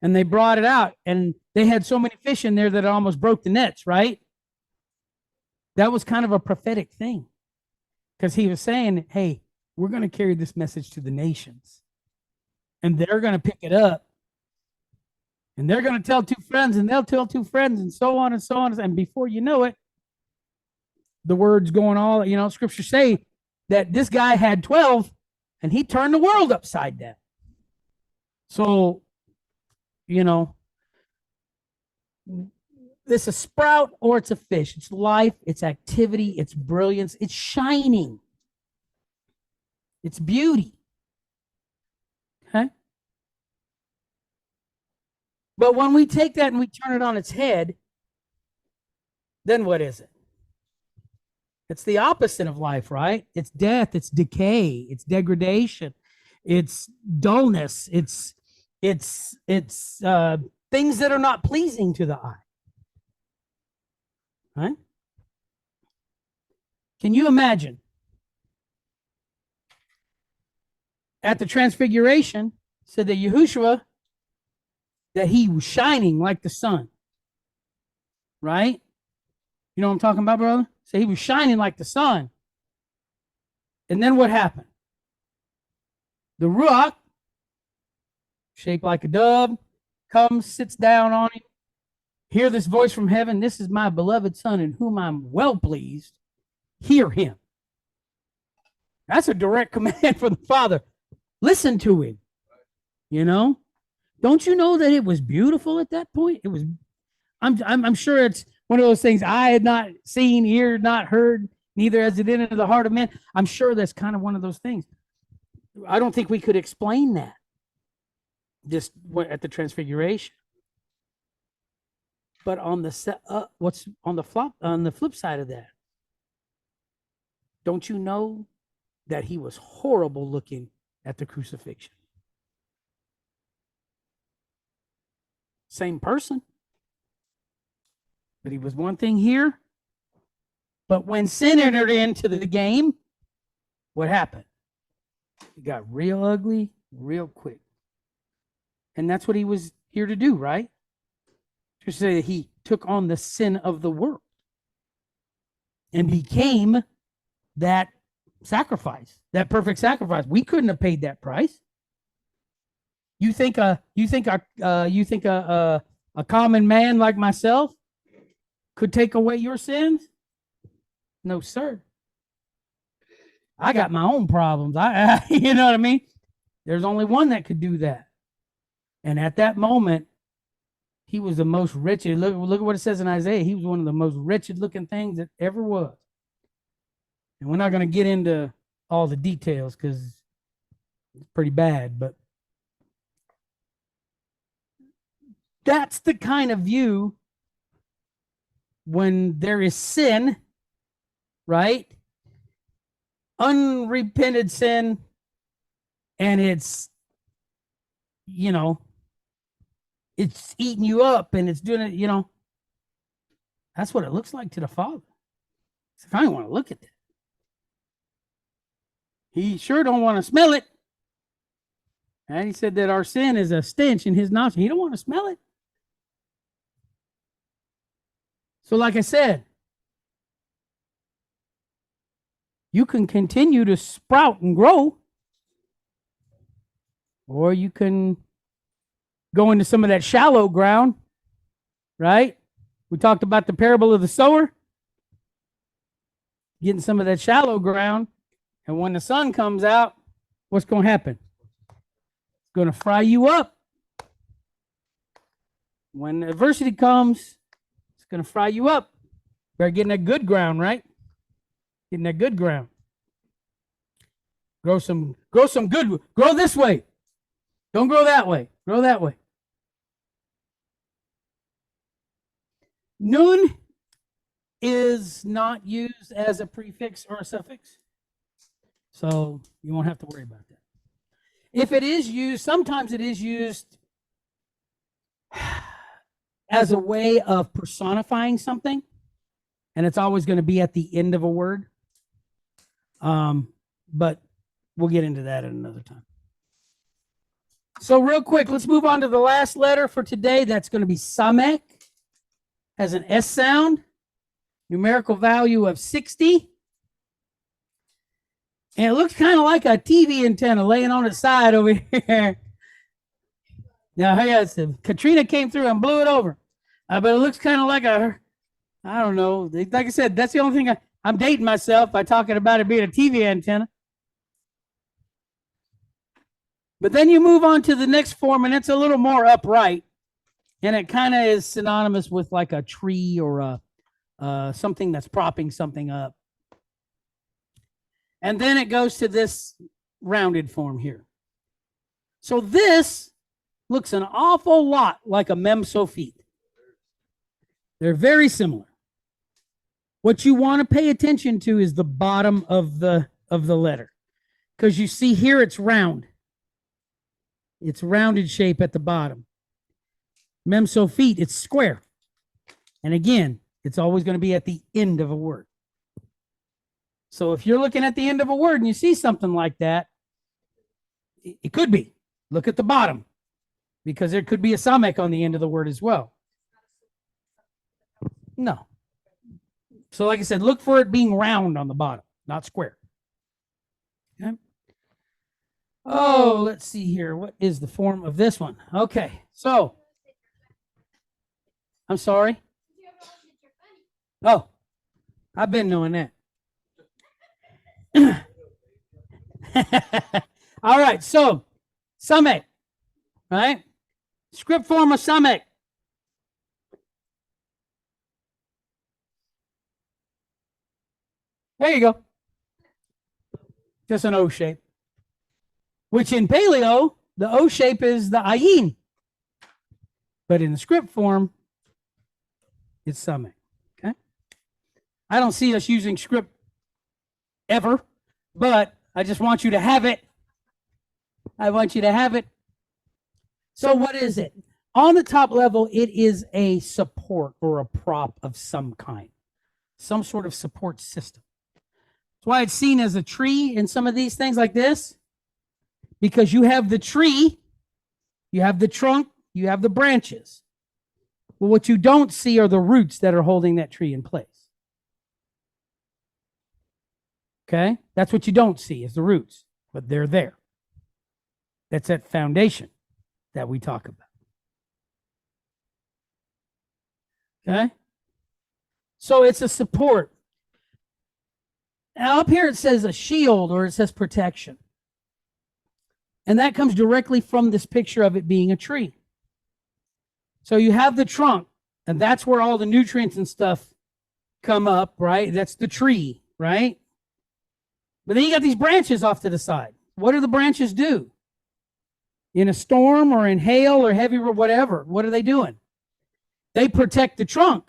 And they brought it out, and they had so many fish in there that it almost broke the nets, right? That was kind of a prophetic thing, because he was saying, hey, we're going to carry this message to the nations, and they're going to pick it up, and they're going to tell two friends, and they'll tell two friends, and so on and so on. And before you know it, the word's going all, scriptures say that this guy had 12, and he turned the world upside down. So you know, it's a sprout or it's a fish. It's life, it's activity, it's brilliance, it's shining, it's beauty. Okay. But when we take that and we turn it on its head, then what is it? It's the opposite of life, right? It's death, it's decay, it's degradation, it's dullness, it's things that are not pleasing to the eye. Right? Can you imagine at the transfiguration said that Yahushua, that he was shining like the sun, right? You know what I'm talking about, brother? So he was shining like the sun. And then what happened? The Ruach, shaped like a dove, comes, sits down on him. Hear this voice from heaven. This is my beloved son in whom I'm well pleased. Hear him. That's a direct command from the Father. Listen to him. You know? Don't you know that it was beautiful at that point? It was, I'm sure it's one of those things I had not seen, ear not heard, neither has it entered the heart of man. I'm sure that's kind of one of those things. I don't think we could explain that just at the transfiguration. But on the what's on the flip side of that? Don't you know that he was horrible looking at the crucifixion? Same person. But he was one thing here. But when sin entered into the game, what happened? It got real ugly real quick. And that's what he was here to do, right? To say that he took on the sin of the world and became that sacrifice, that perfect sacrifice. We couldn't have paid that price. You think a common man like myself could take away your sins? No, sir. I got my own problems. You know what I mean? There's only one that could do that. And at that moment, he was the most wretched. Look at what it says in Isaiah. He was one of the most wretched looking things that ever was. And we're not going to get into all the details because it's pretty bad, but that's the kind of view when there is sin, right? Unrepented sin, and it's, you know, it's eating you up and it's doing it, you know. That's what it looks like to the Father. So if I don't want to look at that, he sure don't want to smell it. And he said that our sin is a stench in his nostrils. He don't want to smell it. So like I said, you can continue to sprout and grow, or you can go into some of that shallow ground, right? We talked about the parable of the sower, getting some of that shallow ground, and when the sun comes out, what's going to happen? It's going to fry you up. When adversity comes, it's going to fry you up. Better get in that good ground, right? Get in that good ground. Grow some good. Grow this way. Don't grow that way. Grow that way. Nun is not used as a prefix or a suffix, so you won't have to worry about that. If it is used, sometimes it is used as a way of personifying something, and it's always going to be at the end of a word. But we'll get into that at another time. So real quick, let's move on to the last letter for today. That's going to be Samek. Has an S sound, numerical value of 60. And it looks kind of like a TV antenna laying on its side over here. Now, yes, Katrina came through and blew it over. But it looks kind of like I don't know. Like I said, that's the only thing I'm dating myself by talking about it being a TV antenna. But then you move on to the next form, and it's a little more upright. And it kind of is synonymous with like a tree or a something that's propping something up. And then it goes to this rounded form here. So this looks an awful lot like a mem sophite. They're very similar. What you want to pay attention to is the bottom of the letter, because you see here it's round. It's rounded shape at the bottom. Mem sophite, it's square. And again, it's always going to be at the end of a word. So if you're looking at the end of a word and you see something like that, it could be. Look at the bottom, because there could be a samek on the end of the word as well. No. So like I said, look for it being round on the bottom, not square. Okay. Oh, let's see here. What is the form of this one? Okay. So, I'm sorry. Oh, I've been knowing that. All right. So, samek, right? Script form of samek. There you go. Just an O shape. Which in paleo, the O shape is the ayin. But in the script form, it's samek. Okay. I don't see us using script ever, but I just want you to have it. I want you to have it. So what is it? On the top level, it is a support or a prop of some kind, some sort of support system. That's why it's seen as a tree in some of these things like this, because you have the tree, you have the trunk, you have the branches. Well, what you don't see are the roots that are holding that tree in place. Okay? That's what you don't see is the roots, but they're there. That's that foundation that we talk about. Okay? So it's a support. Now up here it says a shield or it says protection. And that comes directly from this picture of it being a tree. So you have the trunk, and that's where all the nutrients and stuff come up, right? That's the tree, right? But then you got these branches off to the side. What do the branches do? In a storm or in hail or heavy or whatever, what are they doing? They protect the trunk,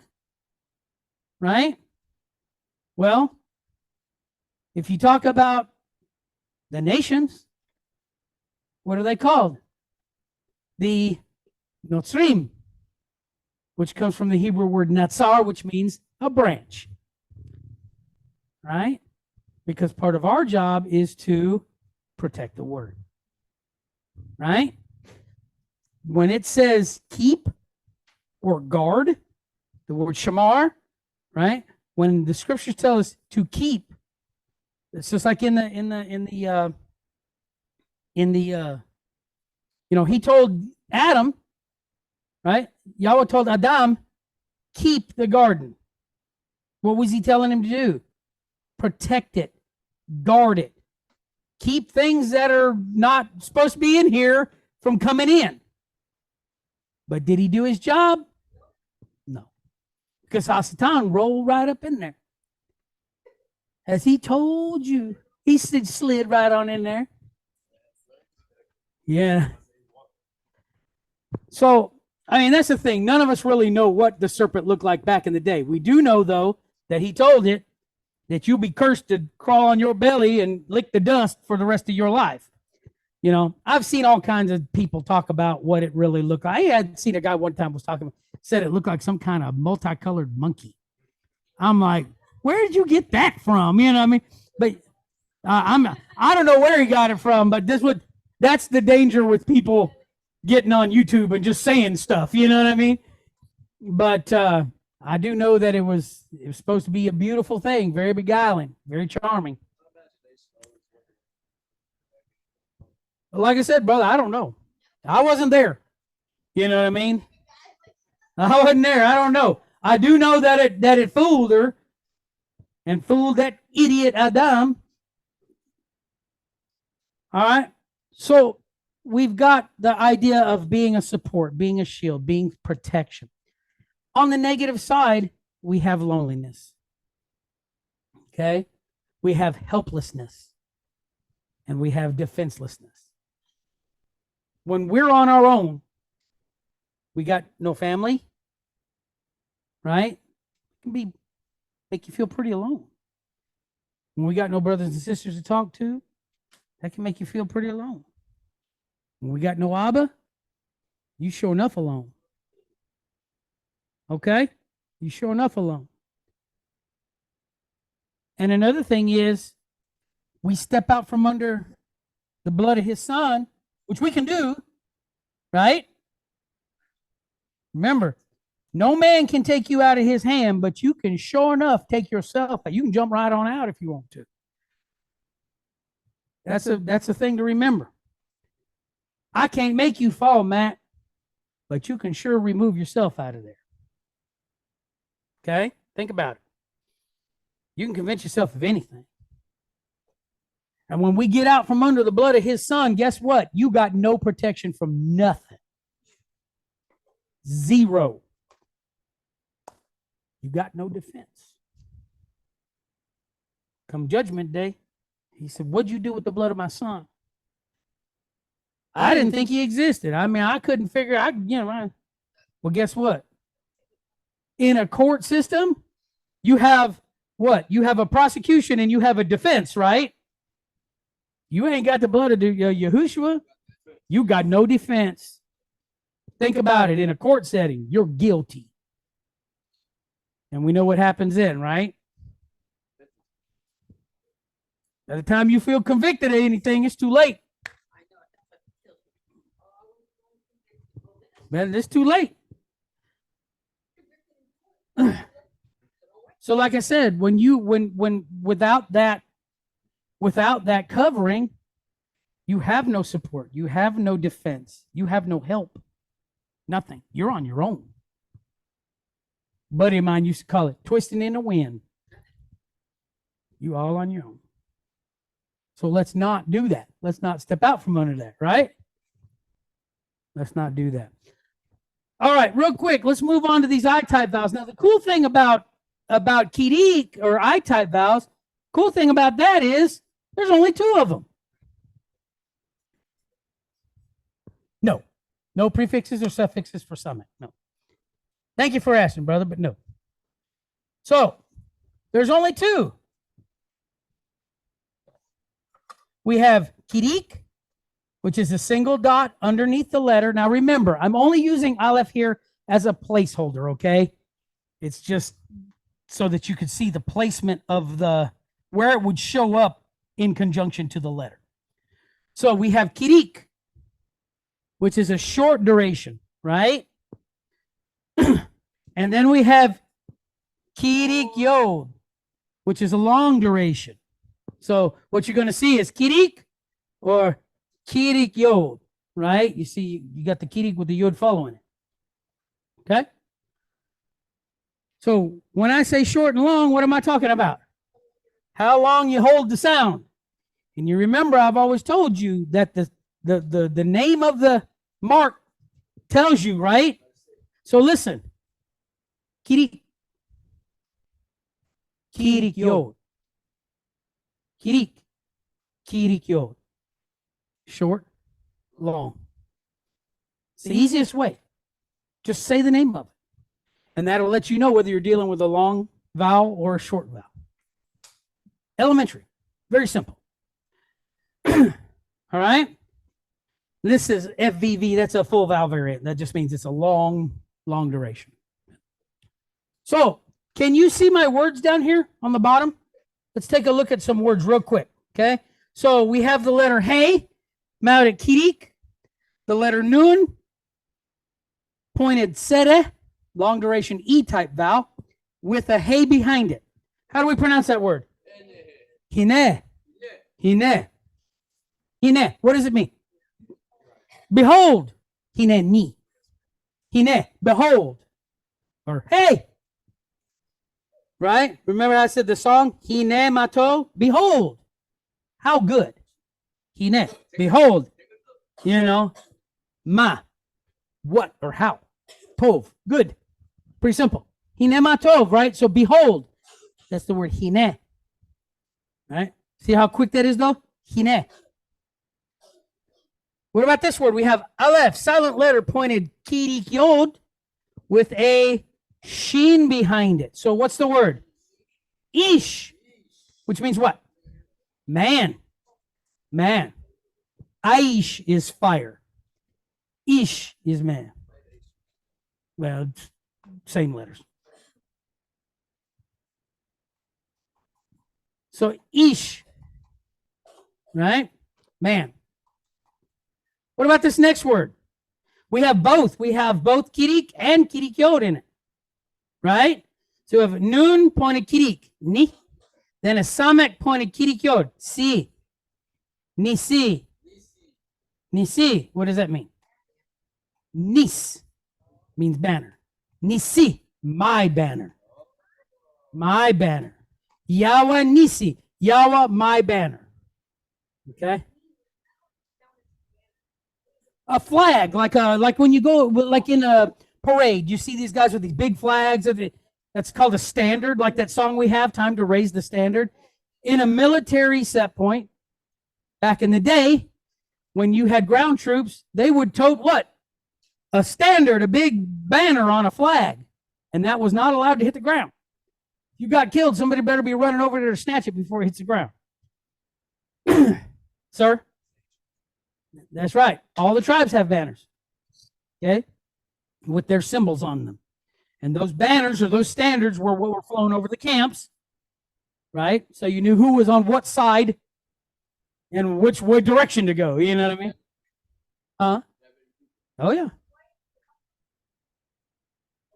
right? Well, if you talk about the nations, what are they called? The Notzrim, which comes from the Hebrew word natsar, which means a branch, right? Because part of our job is to protect the word, right? When it says keep or guard, the word shamar, right? When the scriptures tell us to keep, it's just like in the he told Adam, right? Yahweh told Adam, keep the garden. What was he telling him to do? Protect it, guard it, keep things that are not supposed to be in here from coming in. But did he do his job? No. Because Hasatan rolled right up in there. As he told you, he slid right on in there. Yeah. So, I mean, that's the thing. None of us really know what the serpent looked like back in the day. We do know, though, that he told it that you'll be cursed to crawl on your belly and lick the dust for the rest of your life. You know, I've seen all kinds of people talk about what it really looked like. I had seen a guy one time was talking, said it looked like some kind of multicolored monkey. I'm like, where did you get that from? You know what I mean? But I don't know where he got it from, but that's the danger with people getting on YouTube and just saying stuff. You know what I mean? But I do know that it was supposed to be a beautiful thing, very beguiling, very charming. Like I said, brother, I don't know. I wasn't there. You know what I mean? I wasn't there. I don't know. I do know that it fooled her and fooled that idiot Adam. All right. So we've got the idea of being a support, being a shield, being protection. On the negative side, we have loneliness. Okay? We have helplessness. And we have defenselessness. When we're on our own, we got no family, right? It can make you feel pretty alone. When we got no brothers and sisters to talk to, that can make you feel pretty alone. When we got no Abba, you sure enough alone. Okay? You sure enough alone. And another thing is, we step out from under the blood of his son, which we can do, right? Remember, no man can take you out of his hand, but you can sure enough take yourself out. You can jump right on out if you want to. That's a thing to remember. I can't make you fall, Matt, but you can sure remove yourself out of there. Okay? Think about it. You can convince yourself of anything. And when we get out from under the blood of his son, guess what? You got no protection from nothing. Zero. You got no defense. Come judgment day, he said, what'd you do with the blood of my son? I didn't think he existed. I mean, I couldn't figure out, well, guess what? In a court system, you have what? You have a prosecution and you have a defense, right? You ain't got the blood of Yahushua. You got no defense. Think about it. In a court setting, you're guilty. And we know what happens then, right? By the time you feel convicted of anything, it's too late. Man, it's too late. So like I said, when without that covering, you have no support, you have no defense, you have no help. Nothing. You're on your own. Buddy of mine used to call it twisting in the wind. You all on your own. So let's not do that. Let's not step out from under that, right? Let's not do that. All right, real quick, let's move on to these I-type vowels. Now, the cool thing about Kirik or I-type vowels, cool thing about that is there's only 2 of them. No prefixes or suffixes for summit. No. Thank you for asking, brother, but no. So, there's only 2. We have Kirik, which is a single dot underneath the letter. Now, remember, I'm only using Aleph here as a placeholder, okay? It's just so that you could see the placement of where it would show up in conjunction to the letter. So, we have Kirik, which is a short duration, right? And then we have Kirik Yod, which is a long duration. So what you're going to see is Kirik or Kirik Yod, right? You see, you got the Kirik with the Yod following it. Okay? So when I say short and long, what am I talking about? How long you hold the sound. And you remember, I've always told you that the name of the mark tells you, right? So listen. Kirik. Kirik Yod. Kirik. Kirik Yod. Short, long. It's the easiest way. Just say the name of it. And that'll let you know whether you're dealing with a long vowel or a short vowel. Elementary. Very simple. All right? This is FVV. That's a full vowel variant. That just means it's a long duration. So, can you see my words down here on the bottom? Let's take a look at some words real quick, okay? So, we have the letter Hey, mounted at Kirik, the letter Nun, pointed Sere, long duration E-type vowel, with a Hey behind it. How do we pronounce that word? Hine. Hine. Hine. What does it mean? Behold. Hine ni. Hine. Behold. Or hey. Right? Remember I said the song? Hine mato. Behold. How good. Hine. Behold. You know, ma, what or how. Tov, good. Pretty simple. Hine ma tov, right? So behold, that's the word hine. Right? See how quick that is though? Hine. What about this word? We have aleph, silent letter pointed kirik yod with a sheen behind it. So what's the word? Ish, which means what? Man. Man. Aish is fire. Ish is man. Well, same letters. So ish, right? Man. What about this next word? We have both. We have both kirik and kirik yod in it, right? So we have nun pointed kirik, ni. Then a samek pointed kirik yod, si. Nisi. Nisi. What does that mean? Nis means banner. Nisi, my banner. My banner. Yahweh Nisi, Yahweh, my banner. Okay. A flag, like when you go, like in a parade, you see these guys with these big flags. That's called a standard, like that song we have, "Time to Raise the Standard." In a military set point, back in the day, when you had ground troops, they would tote what? A standard, a big banner on a flag, and that was not allowed to hit the ground. If you got killed, somebody better be running over there to snatch it before it hits the ground. Sir? That's right. All the tribes have banners, okay, with their symbols on them. And those banners or those standards were what were flown over the camps, right? So you knew who was on what side and which way direction to go. You know what I mean? Huh? Oh, yeah.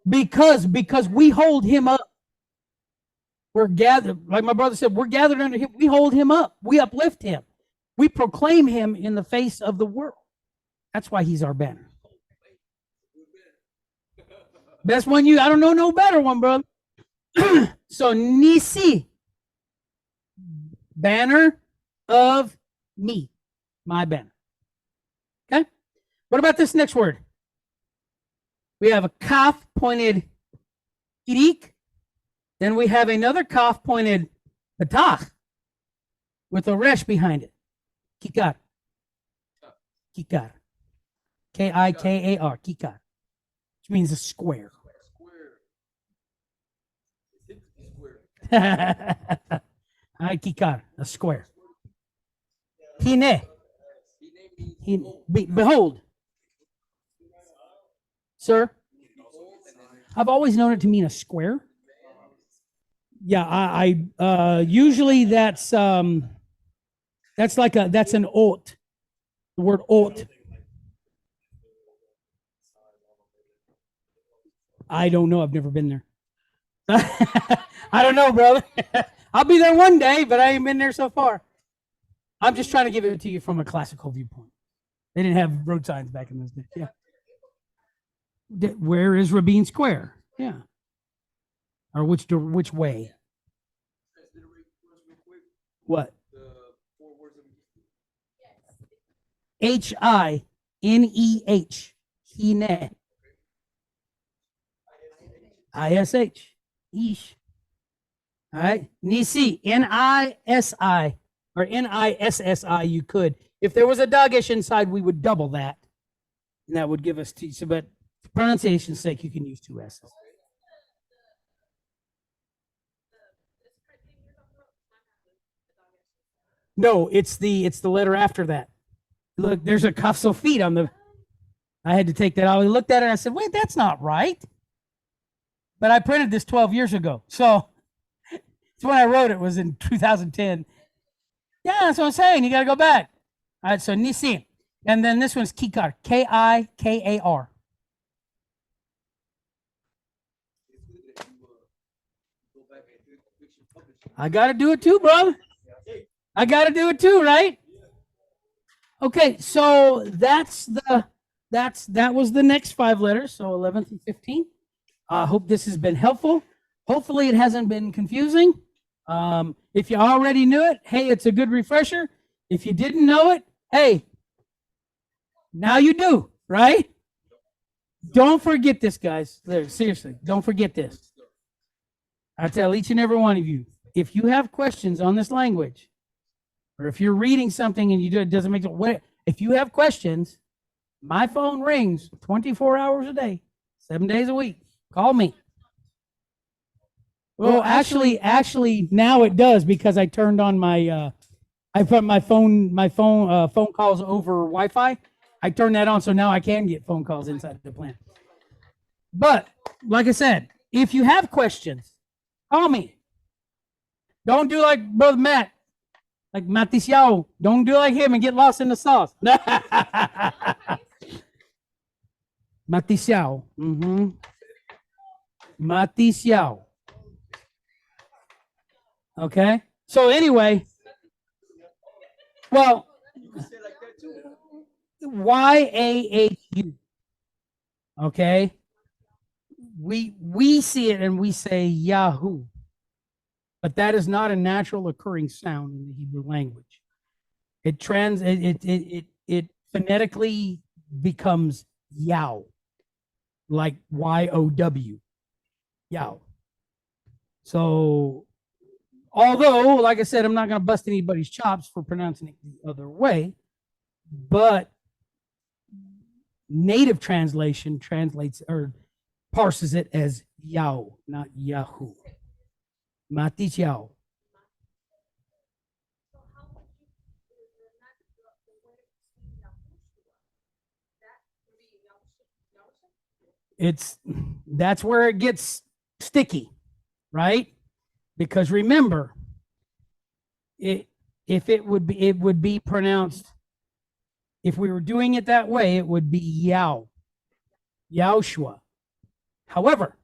Because we hold him up. We're gathered, like my brother said, we're gathered under him. We hold him up. We uplift him. We proclaim him in the face of the world. That's why he's our banner. Best one I don't know no better one, brother. So Nisi, banner of me, my banner. Okay. What about this next word? We have a kaf pointed kirik. Then we have another kaf pointed patach with a resh behind it. Kikar. Kikar. K-I-K-A-R. Kikar. Which means a square. Kikar, a square. Hine. Behold. Sir? I've always known it to mean a square. Yeah, I usually that's an ot. The word ot. I don't know. I've never been there. I don't know, brother. I'll be there one day, but I ain't been there so far. I'm just trying to give it to you from a classical viewpoint. They didn't have road signs back in those days. Yeah. Where is Rabin Square? Yeah. Or which way? What? H-I-N-E-H. Hine. I-S-H. Ish. All right. Nisi. N-I-S-I. Or N-I-S-S-I. You could. If there was a dagesh inside, we would double that. And that would give us T. So, but for pronunciation's sake, you can use two S's. No, it's the letter after that. Look, there's a kaf sofit on the. I had to take that out. I looked at it and I said, wait, that's not right. But I printed this 12 years ago. So it's when I wrote it was in 2010. Yeah, that's what I'm saying. You got to go back. All right, so Nisi. And then this one's Kikar. K-I-K-A-R. I got to do it too, brother. I got to do it too, right? Okay, so that was the next 5 letters, so 11 through 15. I hope this has been helpful. Hopefully it hasn't been confusing. If you already knew it, hey, it's a good refresher. If you didn't know it, hey, Now you do, right? Don't forget this, guys. Seriously, don't forget this. I tell each and every one of you, if you have questions on this language, or if you're reading something and it doesn't make sense, if you have questions, my phone rings 24 hours a day, 7 days a week. Call me. Well, actually, now it does because I turned on my, I put my phone calls over Wi-Fi. I turned that on, so now I can get phone calls inside the plant. But like I said, if you have questions, call me. Don't do like Brother Matt, like Matisiao. Don't do like him and get lost in the sauce. Matisiao. Matisiao. Okay. So anyway, well, YAHU. Okay. We see it and we say Yahoo, but that is not a natural occurring sound in the Hebrew language. It phonetically becomes Yow, like YOW, Yow. So, although, like I said, I'm not going to bust anybody's chops for pronouncing it the other way, but native translation translates or parses it as Yao, not Yahoo. Matis Yao. That's where it gets sticky, right? Because remember, it would be pronounced, if we were doing it that way, it would be Yao, Yahushua. However,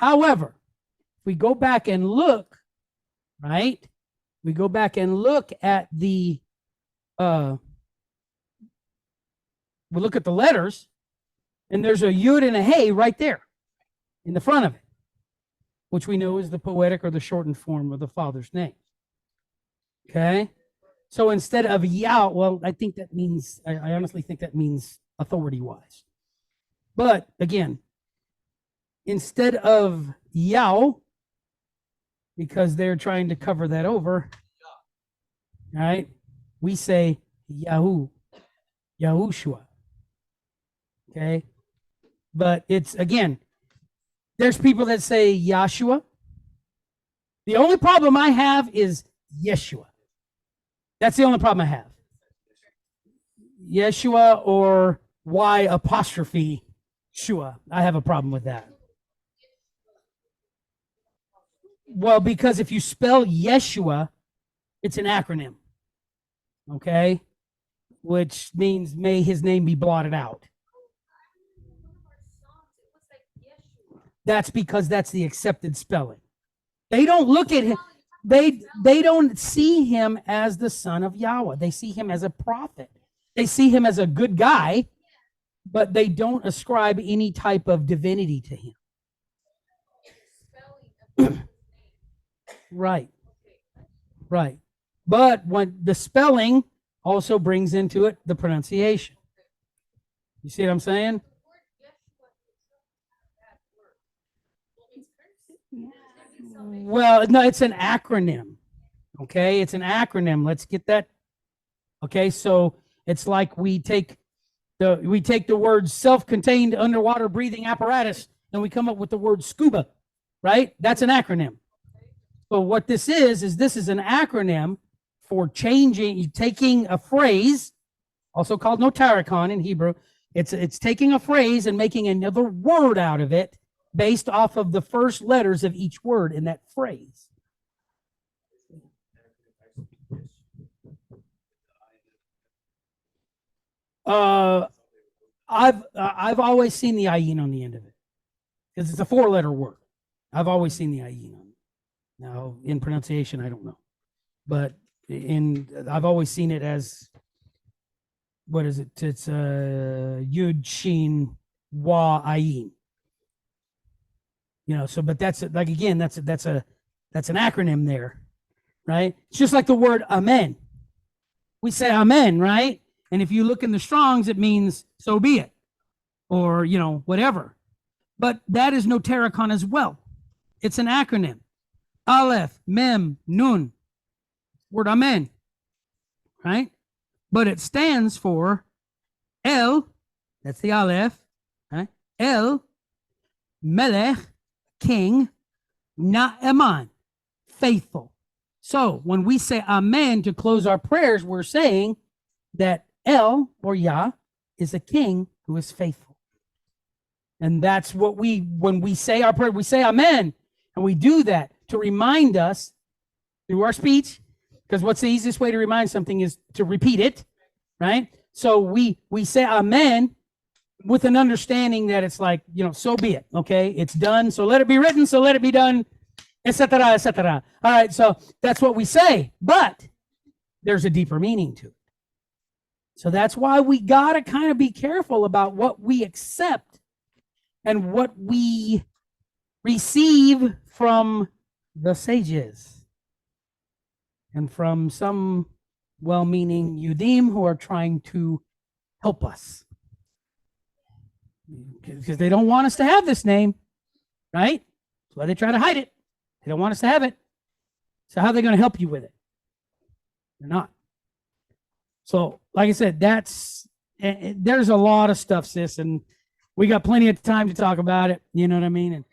if we go back and look, right? We go back and look at we look at the letters, and there's a yud and a hey right there in the front of it, which we know is the poetic or the shortened form of the Father's name. Okay? So instead of Yao, well, I think that means, I honestly think that means authority-wise. But again, instead of Yao, because they're trying to cover that over, right? We say Yahu, Yahushua. Okay? But it's, again, there's people that say Yahshua. The only problem I have is Yeshua. That's the only problem I have. Yeshua or Y apostrophe Shua. I have a problem with that. Well, because if you spell Yeshua, it's an acronym. Okay? Which means may his name be blotted out. That's because that's the accepted spelling. They don't look at him. They don't see him as the son of Yahweh. They see him as a prophet. They see him as a good guy, but they don't ascribe any type of divinity to him. Right. Right. But when the spelling also brings into it the pronunciation. You see what I'm saying? Well, no, it's an acronym. Okay, it's an acronym. Let's get that. Okay, so it's like we take the word self-contained underwater breathing apparatus and we come up with the word scuba, right? That's an acronym. So what this is an acronym for taking a phrase, also called notaricon in Hebrew. It's taking a phrase and making another word out of it based off of the first letters of each word in that phrase. I've always seen the ayin on the end of it because it's a 4-letter word. I've always seen the ayin on it. Now in pronunciation, I don't know, but I've always seen it as, what is it? It's yud shin wa ayin. You know, so, but that's like, again, that's an acronym there, right? It's just like the word amen. We say amen, right? And if you look in the Strongs, it means so be it, or, you know, whatever. But that is notaricon as well. It's an acronym. Aleph, Mem, Nun. Word Amen. Right? But it stands for El, that's the Aleph, right? El, Melech, King, Na'eman, faithful. So when we say Amen to close our prayers, we're saying that El, or Yah, is a king who is faithful. And that's what when we say our prayer, we say Amen. And we do that to remind us through our speech, because what's the easiest way to remind something is to repeat it, right? So we say Amen with an understanding that it's like, you know, so be it, okay? It's done, so let it be written, so let it be done, etc., etc. All right, so that's what we say, but there's a deeper meaning to it. So that's why we got to kind of be careful about what we accept and what we receive from the sages and from some well-meaning Yudim who are trying to help us. Because they don't want us to have this name, right? That's why they try to hide it. They don't want us to have it. So how are they going to help you with it? They're not. So, like I said, there's a lot of stuff, sis, and we got plenty of time to talk about it. You know what I mean? And